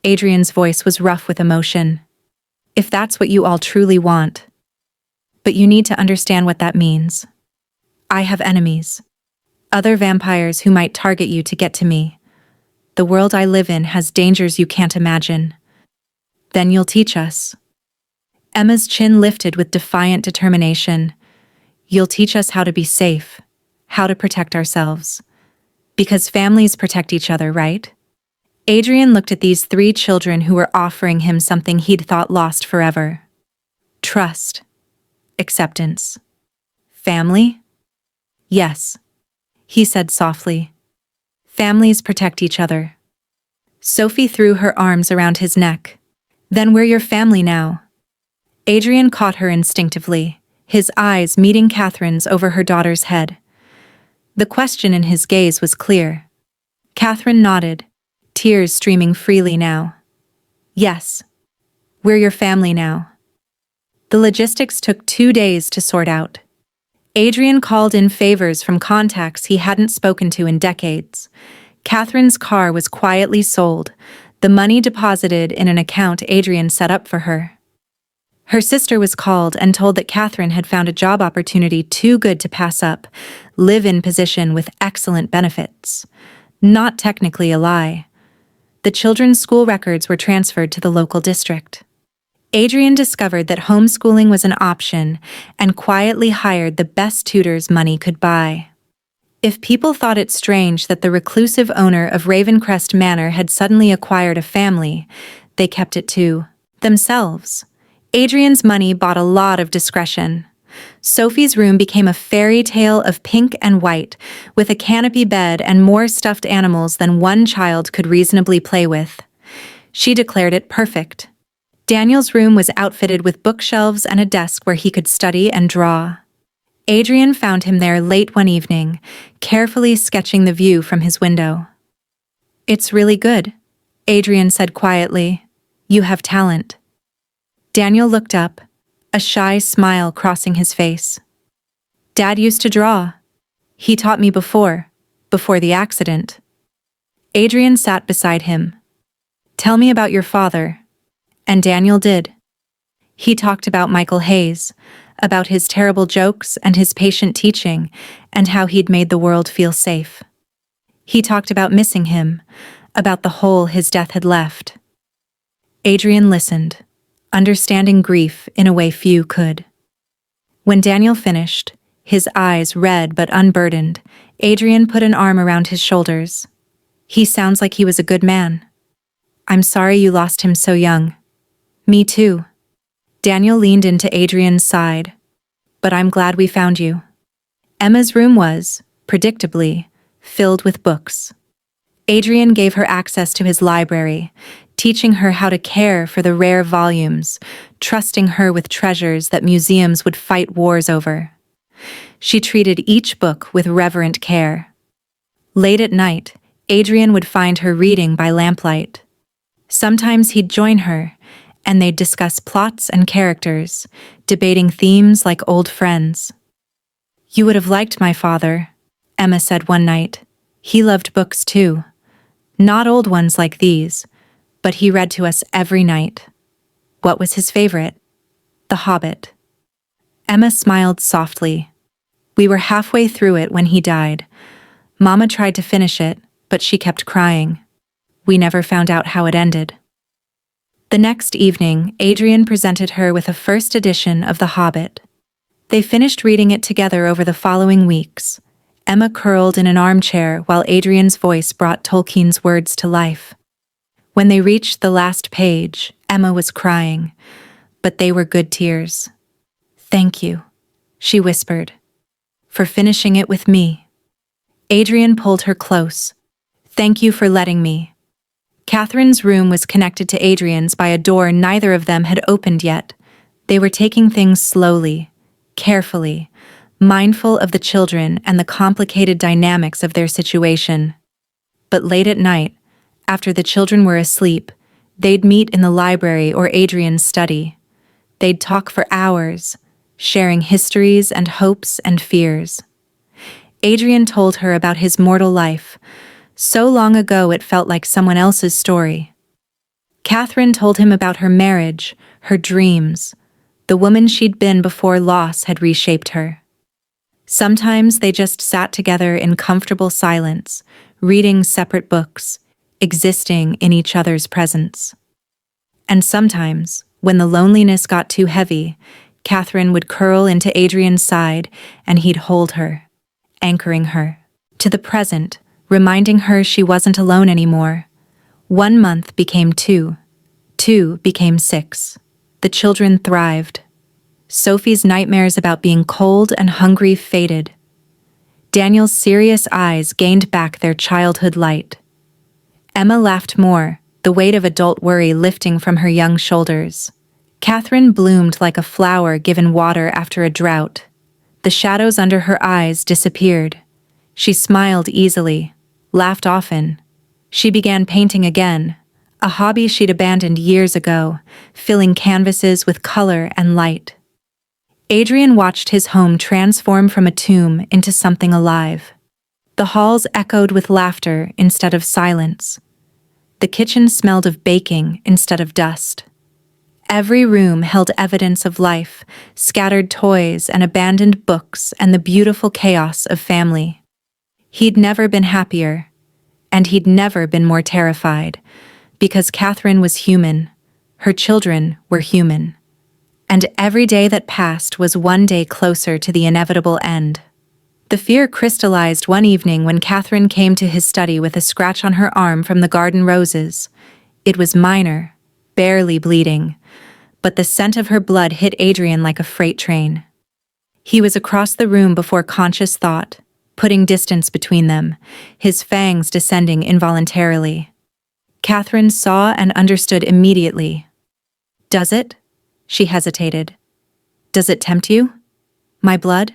Adrian's voice was rough with emotion, "if that's what you all truly want. But you need to understand what that means. I have enemies. Other vampires who might target you to get to me. The world I live in has dangers you can't imagine. Then you'll teach us." Emma's chin lifted with defiant determination. "You'll teach us how to be safe, how to protect ourselves. Because families protect each other, right?" Adrian looked at these 3 children who were offering him something he'd thought lost forever. Trust. Acceptance. Family? "Yes," he said softly. "Families protect each other." Sophie threw her arms around his neck. "Then we're your family now." Adrian caught her instinctively, his eyes meeting Catherine's over her daughter's head. The question in his gaze was clear. Catherine nodded, tears streaming freely now. "Yes. We're your family now." The logistics took 2 days to sort out. Adrian called in favors from contacts he hadn't spoken to in decades. Catherine's car was quietly sold, the money deposited in an account Adrian set up for her. Her sister was called and told that Catherine had found a job opportunity too good to pass up, live-in position with excellent benefits. Not technically a lie. The children's school records were transferred to the local district. Adrian discovered that homeschooling was an option and quietly hired the best tutors money could buy. If people thought it strange that the reclusive owner of Ravencrest Manor had suddenly acquired a family, they kept it to themselves. Adrian's money bought a lot of discretion. Sophie's room became a fairy tale of pink and white, with a canopy bed and more stuffed animals than one child could reasonably play with. She declared it perfect. Daniel's room was outfitted with bookshelves and a desk where he could study and draw. Adrian found him there late one evening, carefully sketching the view from his window. "It's really good," Adrian said quietly. "You have talent." Daniel looked up, a shy smile crossing his face. "Dad used to draw. He taught me before the accident." Adrian sat beside him. "Tell me about your father." And Daniel did. He talked about Michael Hayes, about his terrible jokes and his patient teaching, and how he'd made the world feel safe. He talked about missing him, about the hole his death had left. Adrian listened, understanding grief in a way few could. When Daniel finished, his eyes red but unburdened, Adrian put an arm around his shoulders. "He sounds like he was a good man. I'm sorry you lost him so young." "Me too." Daniel leaned into Adrian's side. "But I'm glad we found you." Emma's room was, predictably, filled with books. Adrian gave her access to his library, teaching her how to care for the rare volumes, trusting her with treasures that museums would fight wars over. She treated each book with reverent care. Late at night, Adrian would find her reading by lamplight. Sometimes he'd join her, and they'd discuss plots and characters, debating themes like old friends. "You would have liked my father," Emma said one night. "He loved books too. Not old ones like these, but he read to us every night." "What was his favorite?" "The Hobbit." Emma smiled softly. "We were halfway through it when he died. Mama tried to finish it, but she kept crying. We never found out how it ended." The next evening, Adrian presented her with a first edition of The Hobbit. They finished reading it together over the following weeks, Emma curled in an armchair while Adrian's voice brought Tolkien's words to life. When they reached the last page, Emma was crying, but they were good tears. "Thank you," she whispered, "for finishing it with me." Adrian pulled her close. "Thank you for letting me." Catherine's room was connected to Adrian's by a door neither of them had opened yet. They were taking things slowly, carefully, mindful of the children and the complicated dynamics of their situation. But late at night, after the children were asleep, they'd meet in the library or Adrian's study. They'd talk for hours, sharing histories and hopes and fears. Adrian told her about his mortal life. So long ago it felt like someone else's story. Catherine told him about her marriage, her dreams, the woman she'd been before loss had reshaped her. Sometimes they just sat together in comfortable silence, reading separate books, existing in each other's presence. And sometimes, when the loneliness got too heavy, Catherine would curl into Adrian's side and he'd hold her, anchoring her to the present, reminding her she wasn't alone anymore. 1 month became 2. 2 became 6. The children thrived. Sophie's nightmares about being cold and hungry faded. Daniel's serious eyes gained back their childhood light. Emma laughed more, the weight of adult worry lifting from her young shoulders. Catherine bloomed like a flower given water after a drought. The shadows under her eyes disappeared. She smiled easily, laughed often. She began painting again, a hobby she'd abandoned years ago, filling canvases with color and light. Adrian watched his home transform from a tomb into something alive. The halls echoed with laughter instead of silence. The kitchen smelled of baking instead of dust. Every room held evidence of life, scattered toys and abandoned books and the beautiful chaos of family. He'd never been happier, and he'd never been more terrified, because Catherine was human, her children were human, and every day that passed was one day closer to the inevitable end. The fear crystallized one evening when Catherine came to his study with a scratch on her arm from the garden roses. It was minor, barely bleeding, but the scent of her blood hit Adrian like a freight train. He was across the room before conscious thought, putting distance between them, his fangs descending involuntarily. Catherine saw and understood immediately. "Does it?" She hesitated. "Does it tempt you? My blood?"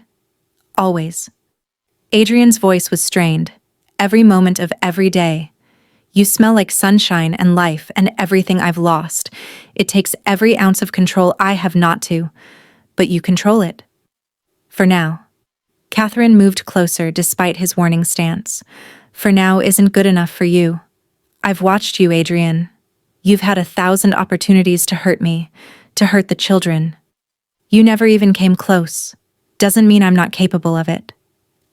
"Always." Adrian's voice was strained, every moment of every day. "You smell like sunshine and life and everything I've lost. It takes every ounce of control I have not to, but you control it. For now." Catherine moved closer despite his warning stance. "For now isn't good enough for you. I've watched you, Adrian. You've had 1,000 opportunities to hurt me, to hurt the children. You never even came close. Doesn't mean I'm not capable of it.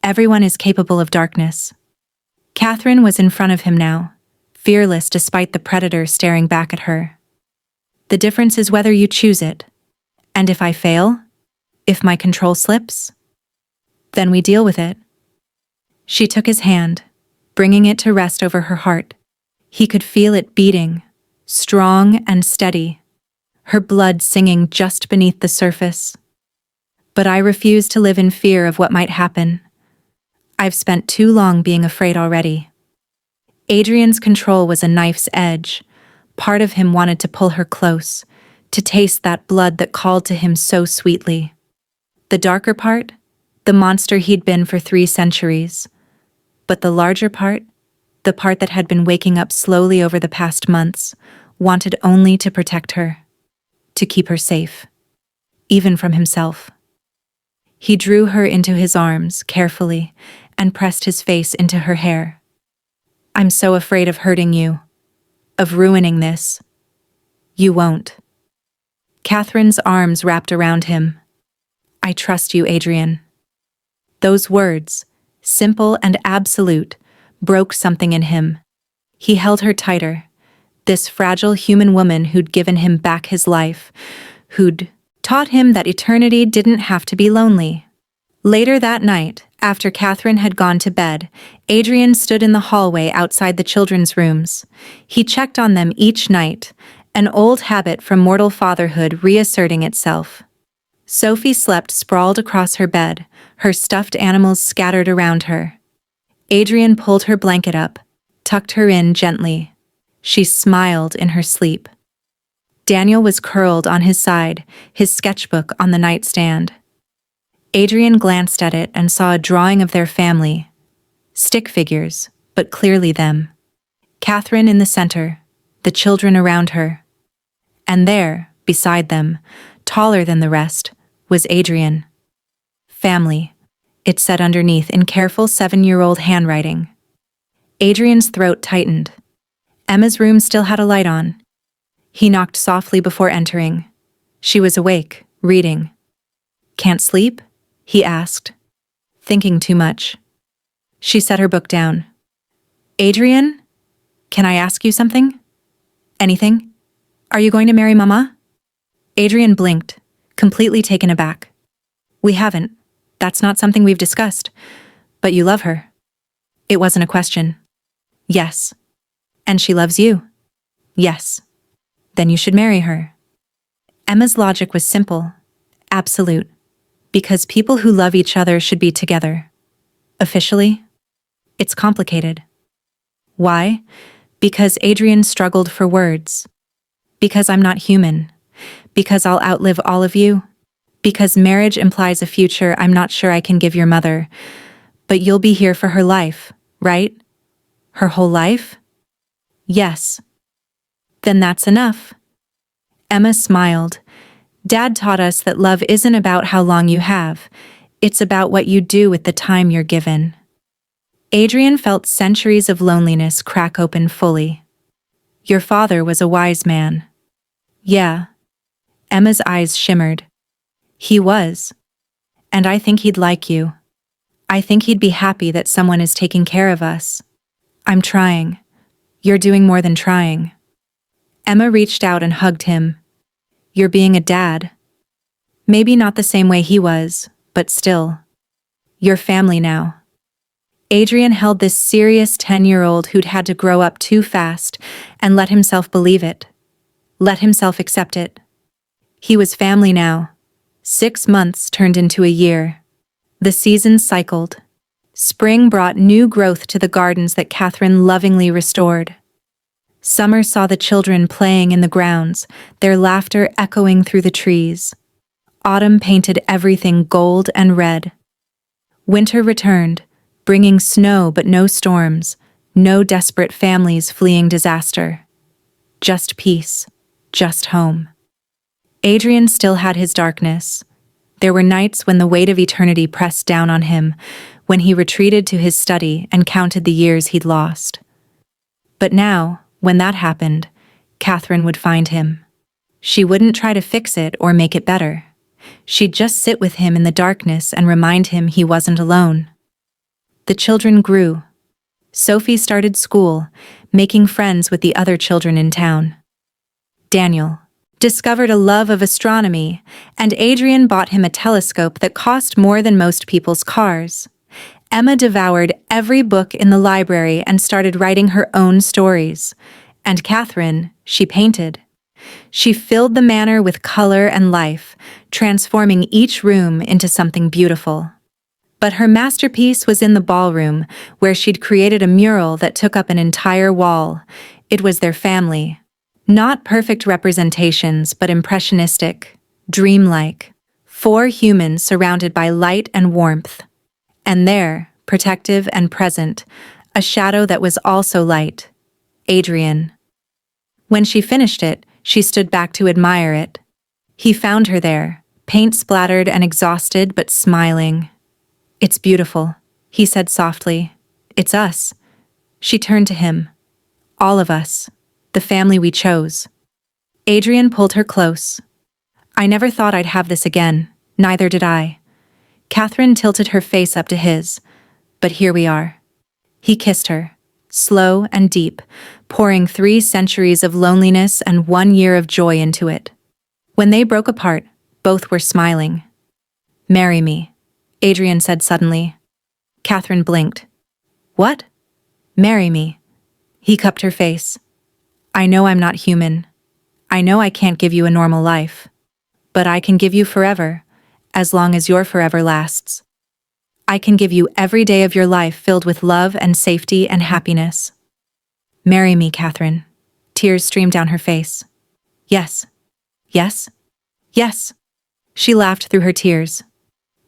Everyone is capable of darkness." Catherine was in front of him now, fearless despite the predator staring back at her. "The difference is whether you choose it. And if I fail, if my control slips, then we deal with it." She took his hand, bringing it to rest over her heart. He could feel it beating, strong and steady, her blood singing just beneath the surface. "But I refuse to live in fear of what might happen. I've spent too long being afraid already." Adrian's control was a knife's edge. Part of him wanted to pull her close, to taste that blood that called to him so sweetly. The darker part, the monster he'd been for 3 centuries. But the larger part, the part that had been waking up slowly over the past months, wanted only to protect her, to keep her safe, even from himself. He drew her into his arms carefully and pressed his face into her hair. "I'm so afraid of hurting you, of ruining this." "You won't." Catherine's arms wrapped around him. "I trust you, Adrian." Those words, simple and absolute, broke something in him. He held her tighter, this fragile human woman who'd given him back his life, who'd taught him that eternity didn't have to be lonely. Later that night, after Catherine had gone to bed, Adrian stood in the hallway outside the children's rooms. He checked on them each night, an old habit from mortal fatherhood reasserting itself. Sophie slept sprawled across her bed, her stuffed animals scattered around her. Adrian pulled her blanket up, tucked her in gently. She smiled in her sleep. Daniel was curled on his side, his sketchbook on the nightstand. Adrian glanced at it and saw a drawing of their family. Stick figures, but clearly them. Catherine in the center, the children around her. And there, beside them, taller than the rest, was Adrian. "Family," it said underneath in careful 7-year-old handwriting. Adrian's throat tightened. Emma's room still had a light on. He knocked softly before entering. She was awake, reading. "Can't sleep?" he asked. "Thinking too much." She set her book down. "Adrian, can I ask you something? Anything? Are you going to marry Mama?" Adrian blinked, completely taken aback. "We haven't. That's not something we've discussed. But you love her." It wasn't a question. "Yes." "And she loves you?" "Yes." "Then you should marry her." Emma's logic was simple, absolute. Because people who love each other should be together. Officially? It's complicated. Why? Because Adrian struggled for words. Because I'm not human. Because I'll outlive all of you. Because marriage implies a future I'm not sure I can give your mother. But you'll be here for her life, right? Her whole life? Yes. Then that's enough. Emma smiled. Dad taught us that love isn't about how long you have. It's about what you do with the time you're given. Adrian felt centuries of loneliness crack open fully. Your father was a wise man. Yeah. Emma's eyes shimmered. He was. And I think he'd like you. I think he'd be happy that someone is taking care of us. I'm trying. You're doing more than trying. Emma reached out and hugged him. You're being a dad. Maybe not the same way he was, but still. You're family now. Adrian held this serious 10-year-old who'd had to grow up too fast and let himself believe it. Let himself accept it. He was family now. 6 months turned into a year. The seasons cycled. Spring brought new growth to the gardens that Catherine lovingly restored. Summer saw the children playing in the grounds, their laughter echoing through the trees. Autumn painted everything gold and red. Winter returned, bringing snow but no storms, no desperate families fleeing disaster. Just peace, just home. Adrian still had his darkness. There were nights when the weight of eternity pressed down on him, when he retreated to his study and counted the years he'd lost. But now, when that happened, Catherine would find him. She wouldn't try to fix it or make it better. She'd just sit with him in the darkness and remind him he wasn't alone. The children grew. Sophie started school, making friends with the other children in town. Daniel discovered a love of astronomy, and Adrian bought him a telescope that cost more than most people's cars. Emma devoured every book in the library and started writing her own stories. And Catherine, she painted. She filled the manor with color and life, transforming each room into something beautiful. But her masterpiece was in the ballroom, where she'd created a mural that took up an entire wall. It was their family. Not perfect representations, but impressionistic, dreamlike. 4 humans surrounded by light and warmth. And there, protective and present, a shadow that was also light. Adrian. When she finished it, she stood back to admire it. He found her there, paint splattered and exhausted but smiling. It's beautiful, he said softly. It's us. She turned to him. All of us. The family we chose. Adrian pulled her close. I never thought I'd have this again, neither did I. Catherine tilted her face up to his. But here we are. He kissed her, slow and deep, pouring 3 centuries of loneliness and 1 year of joy into it. When they broke apart, both were smiling. Marry me, Adrian said suddenly. Catherine blinked. What? Marry me. He cupped her face. I know I'm not human. I know I can't give you a normal life. But I can give you forever, as long as your forever lasts. I can give you every day of your life filled with love and safety and happiness. Marry me, Catherine. Tears streamed down her face. Yes. Yes? Yes. She laughed through her tears.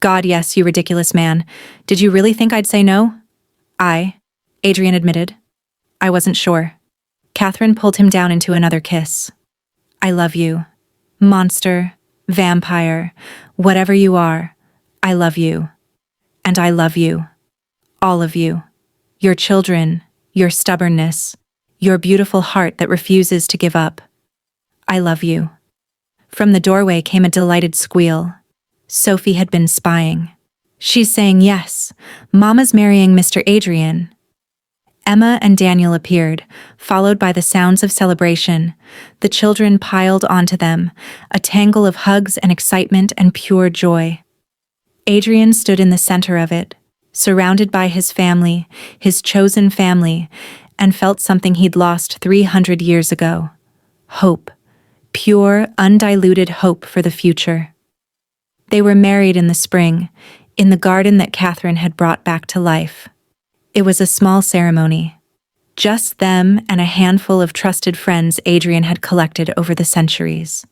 God, yes, you ridiculous man. Did you really think I'd say no? Adrian admitted. I wasn't sure. Catherine pulled him down into another kiss. I love you. Monster, vampire, whatever you are, I love you. And I love you. All of you. Your children, your stubbornness, your beautiful heart that refuses to give up. I love you. From the doorway came a delighted squeal. Sophie had been spying. She's saying yes. Mama's marrying Mr. Adrian. Emma and Daniel appeared, followed by the sounds of celebration. The children piled onto them, a tangle of hugs and excitement and pure joy. Adrian stood in the center of it, surrounded by his family, his chosen family, and felt something he'd lost 300 years ago. Hope. Pure, undiluted hope for the future. They were married in the spring, in the garden that Catherine had brought back to life. It was a small ceremony. Just them and a handful of trusted friends Adrian had collected over the centuries.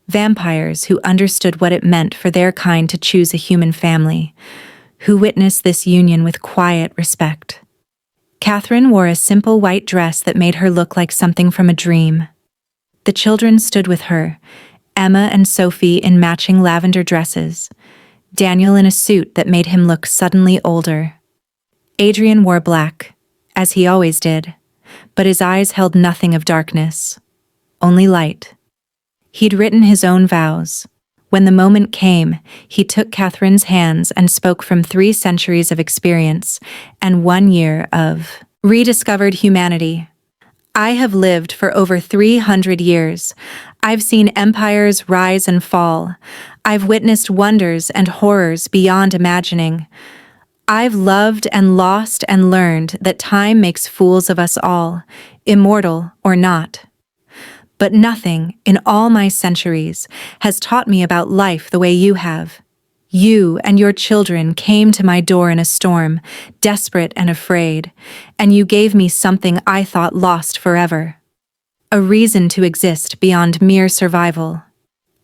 Vampires who understood what it meant for their kind to choose a human family, who witnessed this union with quiet respect. Catherine wore a simple white dress that made her look like something from a dream. The children stood with her, Emma and Sophie in matching lavender dresses, Daniel in a suit that made him look suddenly older. Adrian wore black, as he always did, but his eyes held nothing of darkness, only light. He'd written his own vows. When the moment came, he took Catherine's hands and spoke from 3 centuries of experience and 1 year of rediscovered humanity. I have lived for over 300 years. I've seen empires rise and fall. I've witnessed wonders and horrors beyond imagining. I've loved and lost and learned that time makes fools of us all, immortal or not. But nothing in all my centuries has taught me about life the way you have. You and your children came to my door in a storm, desperate and afraid, and you gave me something I thought lost forever. A reason to exist beyond mere survival.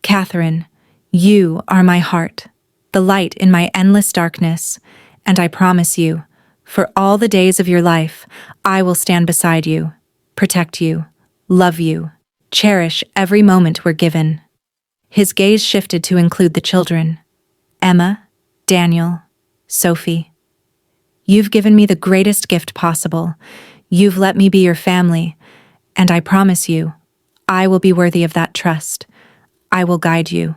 Catherine, you are my heart, the light in my endless darkness, and I promise you, for all the days of your life, I will stand beside you, protect you, love you, cherish every moment we're given. His gaze shifted to include the children. Emma, Daniel, Sophie. You've given me the greatest gift possible. You've let me be your family, and I promise you, I will be worthy of that trust. I will guide you,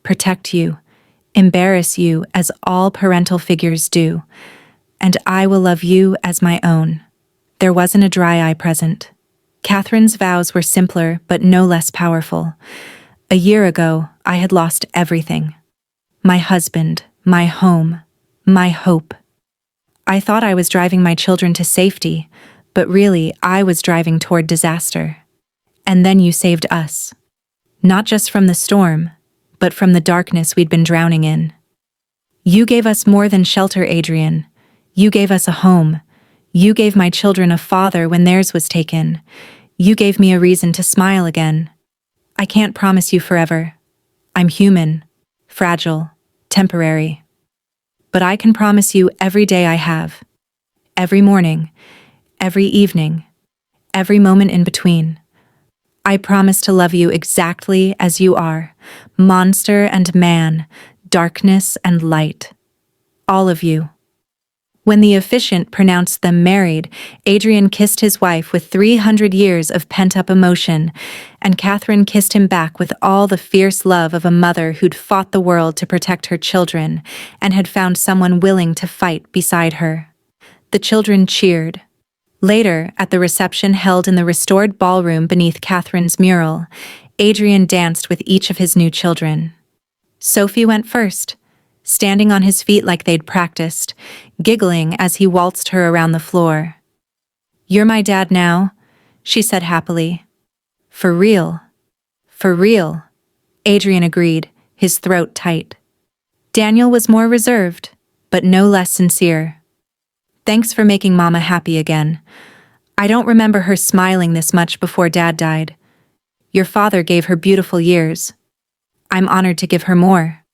protect you, embarrass you as all parental figures do, and I will love you as my own. There wasn't a dry eye present. Catherine's vows were simpler but no less powerful. A year ago, I had lost everything. My husband, my home, my hope. I thought I was driving my children to safety, but really I was driving toward disaster. And then you saved us. Not just from the storm, but from the darkness we'd been drowning in. You gave us more than shelter, Adrian. You gave us a home. You gave my children a father when theirs was taken. You gave me a reason to smile again. I can't promise you forever. I'm human, fragile, temporary. But I can promise you every day I have. Every morning, every evening, every moment in between. I promise to love you exactly as you are, monster and man, darkness and light. All of you. When the officiant pronounced them married, Adrian kissed his wife with 300 years of pent-up emotion, and Catherine kissed him back with all the fierce love of a mother who'd fought the world to protect her children and had found someone willing to fight beside her. The children cheered. Later, at the reception held in the restored ballroom beneath Catherine's mural, Adrian danced with each of his new children. Sophie went first, standing on his feet like they'd practiced, giggling as he waltzed her around the floor. "You're my dad now," she said happily. "For real." "For real," Adrian agreed, his throat tight. Daniel was more reserved, but no less sincere. "Thanks for making Mama happy again. I don't remember her smiling this much before Dad died. Your father gave her beautiful years. I'm honored to give her more."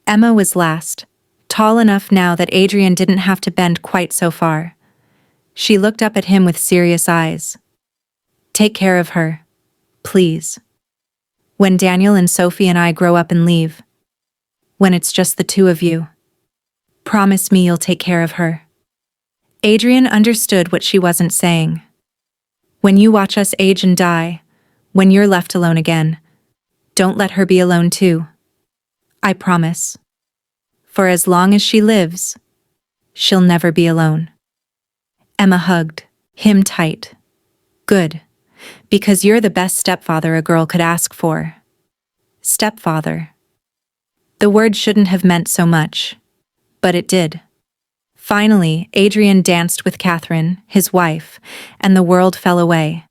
Emma was last, tall enough now that Adrian didn't have to bend quite so far. She looked up at him with serious eyes. "Take care of her, please. When Daniel and Sophie and I grow up and leave. When it's just the two of you. Promise me you'll take care of her." Adrian understood what she wasn't saying. "When you watch us age and die, when you're left alone again, don't let her be alone too. I promise. For as long as she lives, she'll never be alone." Emma hugged him tight. "Good, because you're the best stepfather a girl could ask for." Stepfather. The word shouldn't have meant so much, but it did. Finally, Adrian danced with Catherine, his wife, and the world fell away.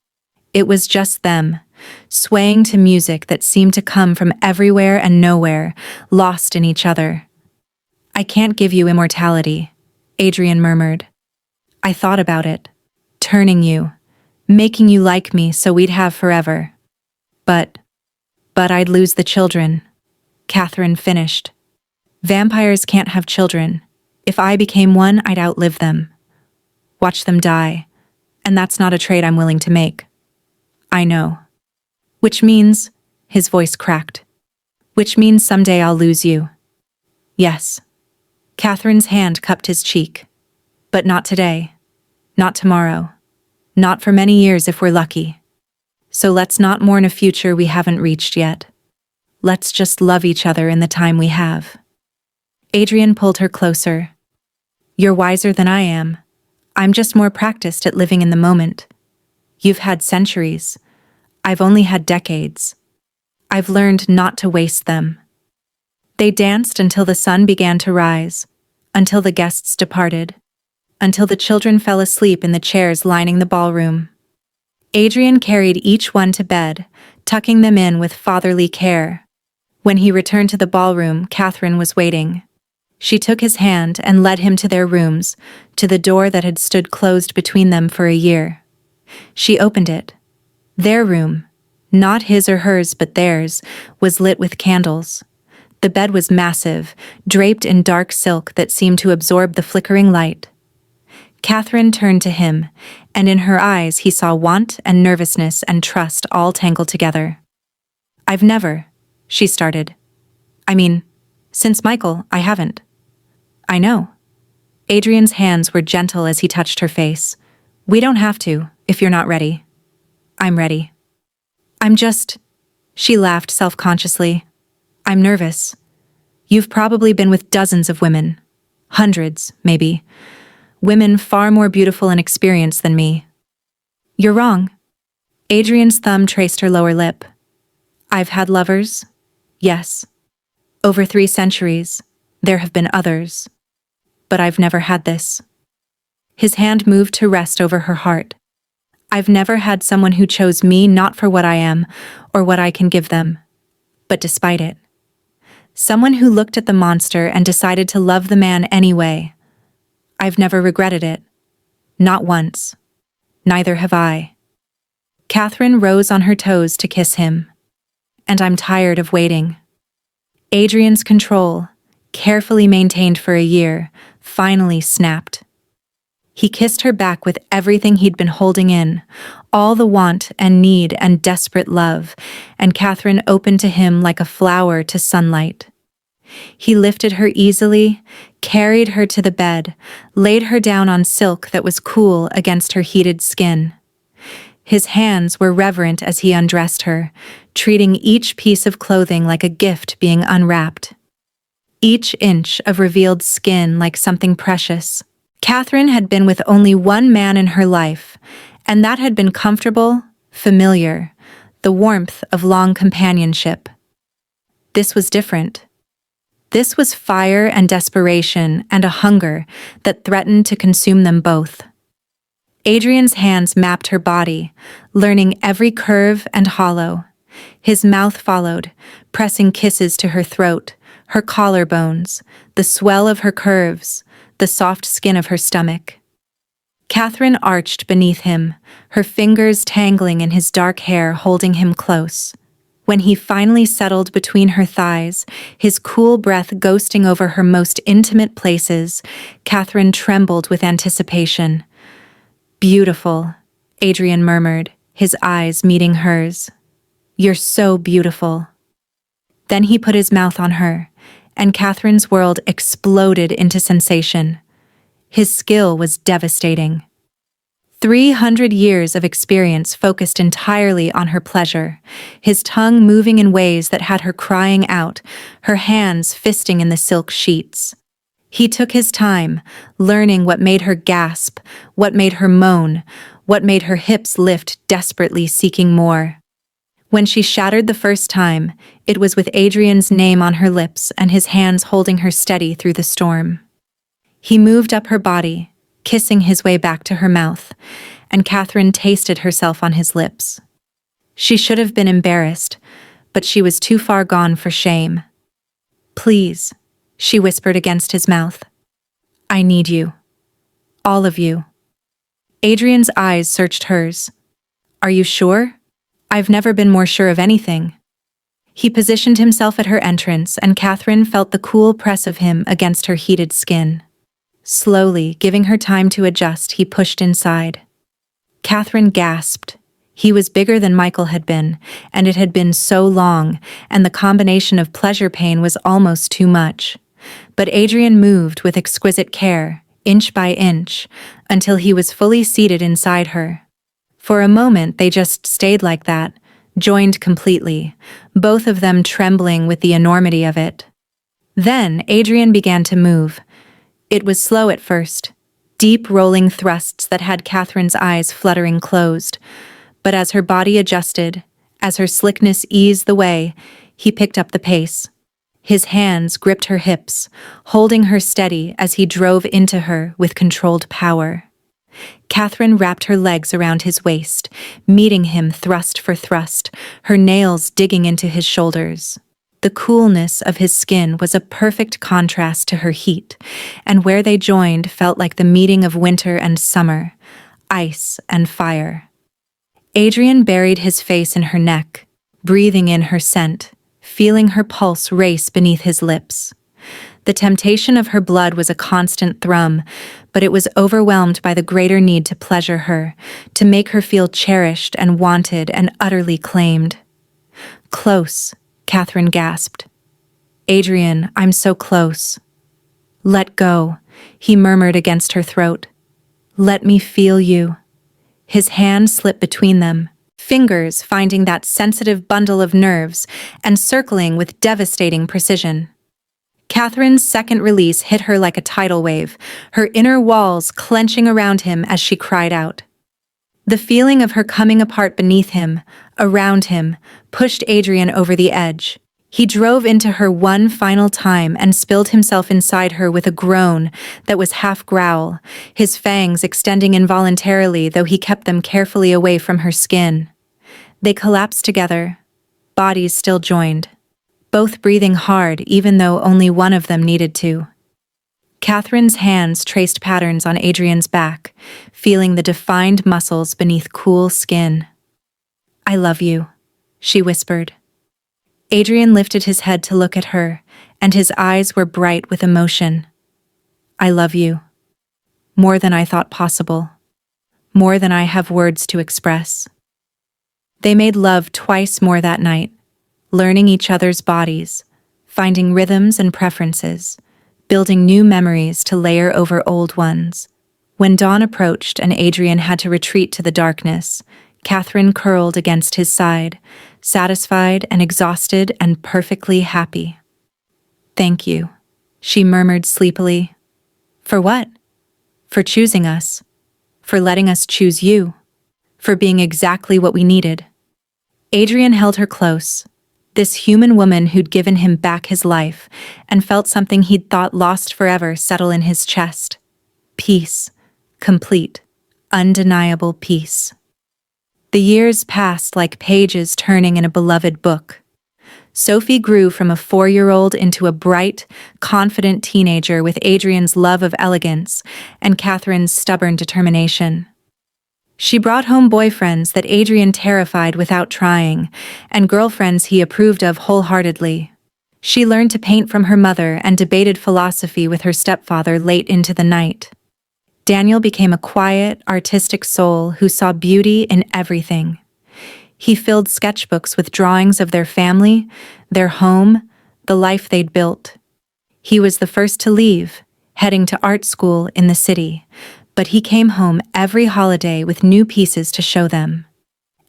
It was just them, swaying to music that seemed to come from everywhere and nowhere, lost in each other. "I can't give you immortality," Adrian murmured. "I thought about it, turning you, making you like me so we'd have forever. But I'd lose the children," Catherine finished. "Vampires can't have children. If I became one, I'd outlive them. Watch them die, and that's not a trade I'm willing to make." "I know." Which means, his voice cracked. Which means someday I'll lose you. Yes. Catherine's hand cupped his cheek. But not today. Not tomorrow. Not for many years if we're lucky. So let's not mourn a future we haven't reached yet. Let's just love each other in the time we have. Adrian pulled her closer. You're wiser than I am. I'm just more practiced at living in the moment. You've had centuries. I've only had decades. I've learned not to waste them. They danced until the sun began to rise, until the guests departed, until the children fell asleep in the chairs lining the ballroom. Adrian carried each one to bed, tucking them in with fatherly care. When he returned to the ballroom, Catherine was waiting. She took his hand and led him to their rooms, to the door that had stood closed between them for a year. She opened it. Their room, not his or hers but theirs, was lit with candles. The bed was massive, draped in dark silk that seemed to absorb the flickering light. Catherine turned to him, and in her eyes he saw want and nervousness and trust all tangled together. I've never, she started. Since Michael, I haven't. I know. Adrian's hands were gentle as he touched her face. We don't have to, if you're not ready. I'm ready. She laughed self-consciously. I'm nervous. You've probably been with dozens of women. Hundreds, maybe. Women far more beautiful and experienced than me. You're wrong. Adrian's thumb traced her lower lip. I've had lovers. Yes. Over 3 centuries, there have been others. But I've never had this. His hand moved to rest over her heart. I've never had someone who chose me not for what I am or what I can give them, but despite it. Someone who looked at the monster and decided to love the man anyway. I've never regretted it. Not once. Neither have I. Catherine rose on her toes to kiss him. And I'm tired of waiting. Adrian's control, carefully maintained for a year, finally snapped. He kissed her back with everything he'd been holding in, all the want and need and desperate love, and Catherine opened to him like a flower to sunlight. He lifted her easily, carried her to the bed, laid her down on silk that was cool against her heated skin. His hands were reverent as he undressed her, treating each piece of clothing like a gift being unwrapped. Each inch of revealed skin like something precious. Catherine had been with only one man in her life, and that had been comfortable, familiar, the warmth of long companionship. This was different. This was fire and desperation and a hunger that threatened to consume them both. Adrian's hands mapped her body, learning every curve and hollow. His mouth followed, pressing kisses to her throat, her collarbones, the swell of her curves, the soft skin of her stomach. Catherine arched beneath him, her fingers tangling in his dark hair, holding him close. When he finally settled between her thighs, his cool breath ghosting over her most intimate places, Catherine trembled with anticipation. Beautiful, Adrian murmured, his eyes meeting hers. You're so beautiful. Then he put his mouth on her, and Catherine's world exploded into sensation. His skill was devastating. 300 years of experience focused entirely on her pleasure, his tongue moving in ways that had her crying out, her hands fisting in the silk sheets. He took his time, learning what made her gasp, what made her moan, what made her hips lift, desperately seeking more. When she shattered the first time, it was with Adrian's name on her lips and his hands holding her steady through the storm. He moved up her body, kissing his way back to her mouth, and Catherine tasted herself on his lips. She should have been embarrassed, but she was too far gone for shame. Please, she whispered against his mouth. I need you. All of you. Adrian's eyes searched hers. Are you sure? I've never been more sure of anything. He positioned himself at her entrance, and Catherine felt the cool press of him against her heated skin. Slowly, giving her time to adjust, he pushed inside. Catherine gasped. He was bigger than Michael had been, and it had been so long, and the combination of pleasure-pain was almost too much. But Adrian moved with exquisite care, inch by inch, until he was fully seated inside her. For a moment they just stayed like that, joined completely, both of them trembling with the enormity of it. Then Adrian began to move. It was slow at first, deep rolling thrusts that had Catherine's eyes fluttering closed. But as her body adjusted, as her slickness eased the way, he picked up the pace. His hands gripped her hips, holding her steady as he drove into her with controlled power. Catherine wrapped her legs around his waist, meeting him thrust for thrust, her nails digging into his shoulders. The coolness of his skin was a perfect contrast to her heat, and where they joined felt like the meeting of winter and summer, ice and fire. Adrian buried his face in her neck, breathing in her scent, feeling her pulse race beneath his lips. The temptation of her blood was a constant thrum, but it was overwhelmed by the greater need to pleasure her, to make her feel cherished and wanted and utterly claimed. "Close," Catherine gasped. "Adrian, I'm so close." "Let go," he murmured against her throat. "Let me feel you." His hand slipped between them, fingers finding that sensitive bundle of nerves and circling with devastating precision. Catherine's second release hit her like a tidal wave, her inner walls clenching around him as she cried out. The feeling of her coming apart beneath him, around him, pushed Adrian over the edge. He drove into her one final time and spilled himself inside her with a groan that was half growl, his fangs extending involuntarily though he kept them carefully away from her skin. They collapsed together, bodies still joined, both breathing hard even though only one of them needed to. Catherine's hands traced patterns on Adrian's back, feeling the defined muscles beneath cool skin. "I love you," she whispered. Adrian lifted his head to look at her, and his eyes were bright with emotion. "I love you. More than I thought possible. More than I have words to express." They made love twice more that night, learning each other's bodies, finding rhythms and preferences, building new memories to layer over old ones. When dawn approached and Adrian had to retreat to the darkness, Catherine curled against his side, satisfied and exhausted and perfectly happy. "Thank you," she murmured sleepily. "For what?" "For choosing us. For letting us choose you. For being exactly what we needed." Adrian held her close, this human woman who'd given him back his life, and felt something he'd thought lost forever settle in his chest. Peace. Complete, undeniable peace. The years passed like pages turning in a beloved book. Sophie grew from a 4-year-old into a bright, confident teenager with Adrian's love of elegance and Catherine's stubborn determination. She brought home boyfriends that Adrian terrified without trying, and girlfriends he approved of wholeheartedly. She learned to paint from her mother and debated philosophy with her stepfather late into the night. Daniel became a quiet, artistic soul who saw beauty in everything. He filled sketchbooks with drawings of their family, their home, the life they'd built. He was the first to leave, heading to art school in the city, but he came home every holiday with new pieces to show them.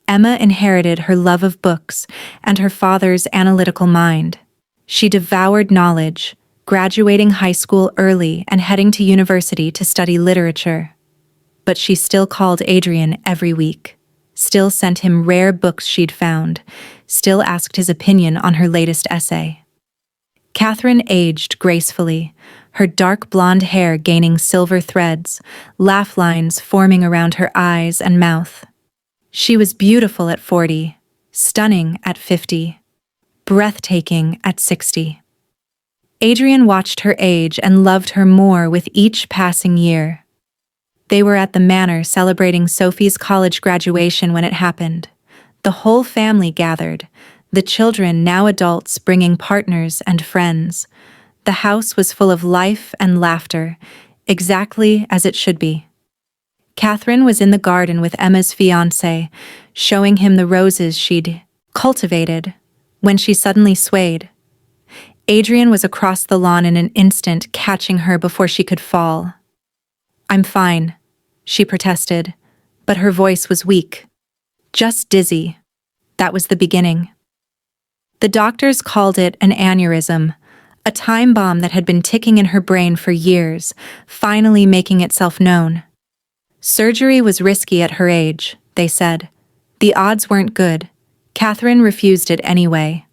Emma inherited her love of books and her father's analytical mind. She devoured knowledge, graduating high school early and heading to university to study literature. But she still called Adrian every week, still sent him rare books she'd found, still asked his opinion on her latest essay. Catherine aged gracefully, her dark blonde hair gaining silver threads, laugh lines forming around her eyes and mouth. She was beautiful at 40, stunning at 50, breathtaking at 60. Adrian watched her age and loved her more with each passing year. They were at the manor celebrating Sophie's college graduation when it happened. The whole family gathered, the children now adults bringing partners and friends. The house was full of life and laughter, exactly as it should be. Catherine was in the garden with Emma's fiancé, showing him the roses she'd cultivated, when she suddenly swayed. Adrian was across the lawn in an instant, catching her before she could fall. "I'm fine," she protested, but her voice was weak. "Just dizzy." That was the beginning. The doctors called it an aneurysm, a time bomb that had been ticking in her brain for years, finally making itself known. Surgery was risky at her age, they said. The odds weren't good. Catherine refused it anyway.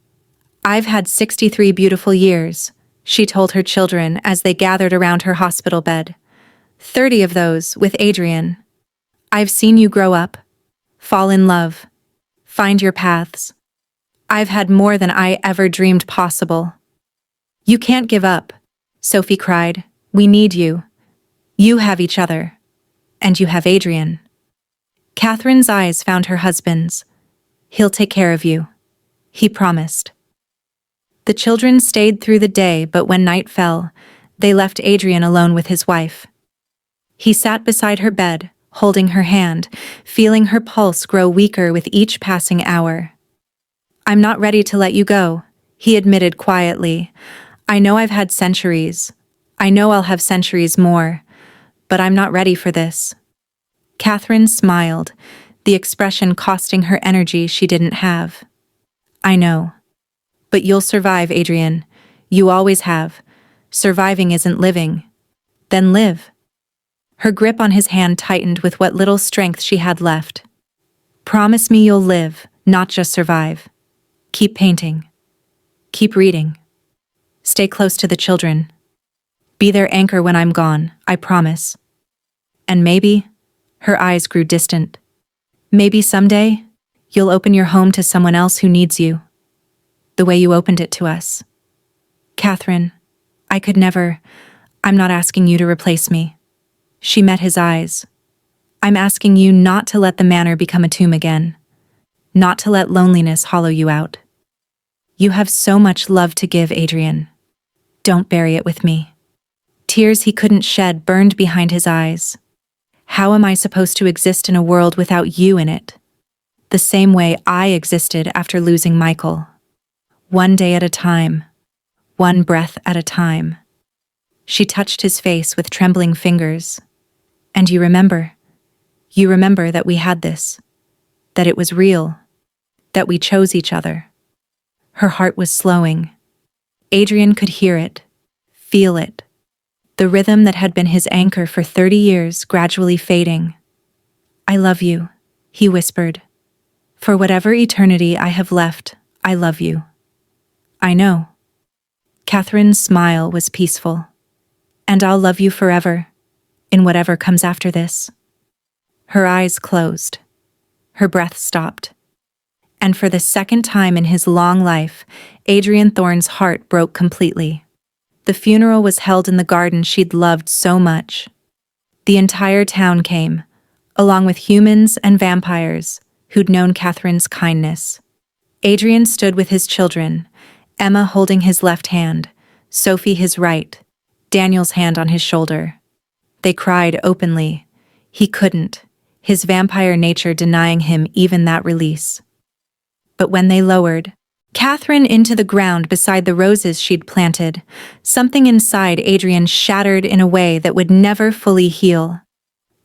"I've had 63 beautiful years," she told her children as they gathered around her hospital bed. 30 of those with Adrian. "I've seen you grow up, fall in love, find your paths. I've had more than I ever dreamed possible." "You can't give up," Sophie cried. "We need you. You have each other. And you have Adrian." Catherine's eyes found her husband's. "He'll take care of you," he promised. The children stayed through the day, but when night fell, they left Adrian alone with his wife. He sat beside her bed, holding her hand, feeling her pulse grow weaker with each passing hour. "I'm not ready to let you go," he admitted quietly. "I know I've had centuries. I know I'll have centuries more. But I'm not ready for this." Catherine smiled, the expression costing her energy she didn't have. "I know. But you'll survive, Adrian. You always have. Surviving isn't living. Then live." Her grip on his hand tightened with what little strength she had left. "Promise me you'll live, not just survive. Keep painting. Keep reading. Stay close to the children. Be their anchor when I'm gone, I promise. And maybe," her eyes grew distant, "maybe someday, you'll open your home to someone else who needs you. The way you opened it to us." "Catherine, I could never. I'm not asking you to replace me." She met his eyes. "I'm asking you not to let the manor become a tomb again. Not to let loneliness hollow you out. You have so much love to give, Adrian. Don't bury it with me." Tears he couldn't shed burned behind his eyes. "How am I supposed to exist in a world without you in it? The same way I existed after losing Michael. One day at a time. One breath at a time." She touched his face with trembling fingers. "And you remember that we had this, that it was real, that we chose each other." Her heart was slowing. Adrian could hear it, feel it. The rhythm that had been his anchor for 30 years gradually fading. "I love you," he whispered. "For whatever eternity I have left, I love you." "I know." Catherine's smile was peaceful. "And I'll love you forever, in whatever comes after this." Her eyes closed. Her breath stopped. And for the second time in his long life, Adrian Thorne's heart broke completely. The funeral was held in the garden she'd loved so much. The entire town came, along with humans and vampires who'd known Catherine's kindness. Adrian stood with his children, Emma holding his left hand, Sophie his right, Daniel's hand on his shoulder. They cried openly. He couldn't, his vampire nature denying him even that release. But when they lowered Catherine into the ground beside the roses she'd planted, something inside Adrian shattered in a way that would never fully heal.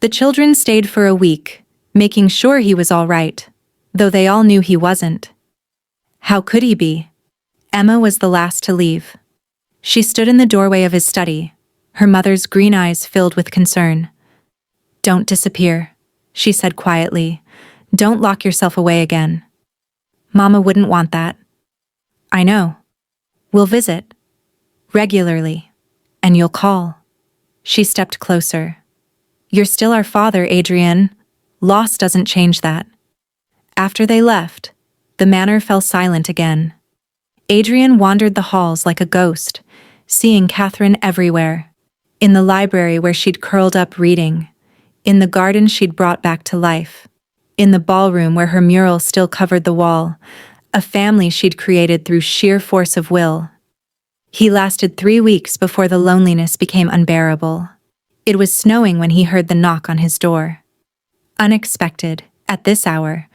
The children stayed for a week, making sure he was all right, though they all knew he wasn't. How could he be? Emma was the last to leave. She stood in the doorway of his study, her mother's green eyes filled with concern. "Don't disappear," she said quietly. "Don't lock yourself away again. Mama wouldn't want that." "I know. We'll visit. Regularly. And you'll call." She stepped closer. "You're still our father, Adrian. Loss doesn't change that." After they left, the manor fell silent again. Adrian wandered the halls like a ghost, seeing Catherine everywhere. In the library where she'd curled up reading. In the garden she'd brought back to life. In the ballroom where her mural still covered the wall. A family she'd created through sheer force of will. He lasted 3 weeks before the loneliness became unbearable. It was snowing when he heard the knock on his door. Unexpected, at this hour,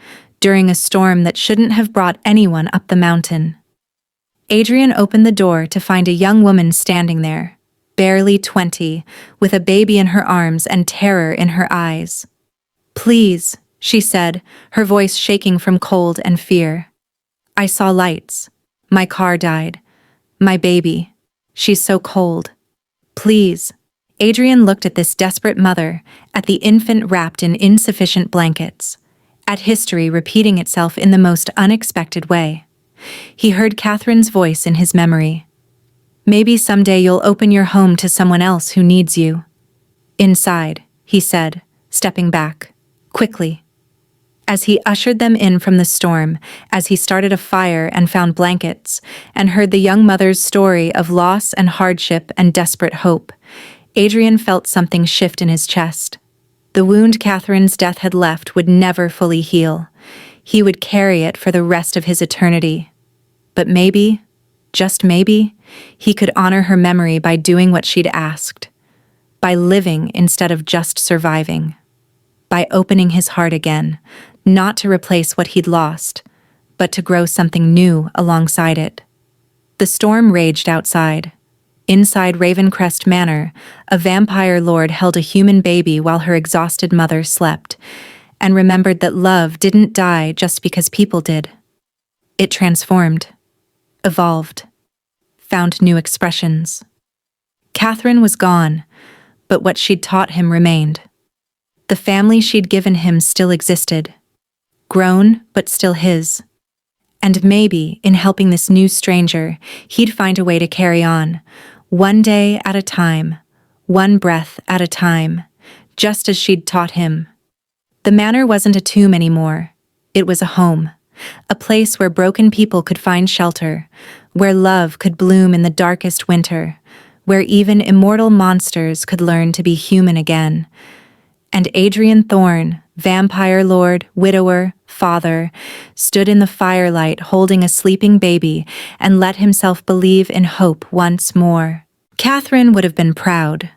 during a storm that shouldn't have brought anyone up the mountain. Adrian opened the door to find a young woman standing there, barely 20, with a baby in her arms and terror in her eyes. "Please," she said, her voice shaking from cold and fear. "I saw lights. My car died. My baby. She's so cold. Please." Adrian looked at this desperate mother, at the infant wrapped in insufficient blankets, at history repeating itself in the most unexpected way. He heard Catherine's voice in his memory. "Maybe someday you'll open your home to someone else who needs you." "Inside," he said, stepping back, quickly. As he ushered them in from the storm, as he started a fire and found blankets, and heard the young mother's story of loss and hardship and desperate hope, Adrian felt something shift in his chest. The wound Catherine's death had left would never fully heal. He would carry it for the rest of his eternity. But maybe, just maybe, he could honor her memory by doing what she'd asked. By living instead of just surviving. By opening his heart again, not to replace what he'd lost, but to grow something new alongside it. The storm raged outside. Inside Ravencrest Manor, a vampire lord held a human baby while her exhausted mother slept, and remembered that love didn't die just because people did. It transformed, evolved, found new expressions. Catherine was gone, but what she'd taught him remained. The family she'd given him still existed, grown but still his. And maybe, in helping this new stranger, he'd find a way to carry on, one day at a time, one breath at a time, just as she'd taught him. The manor wasn't a tomb anymore. It was a home, a place where broken people could find shelter, where love could bloom in the darkest winter, where even immortal monsters could learn to be human again. And Adrian Thorne, vampire lord, widower, father, stood in the firelight holding a sleeping baby and let himself believe in hope once more. Catherine would have been proud,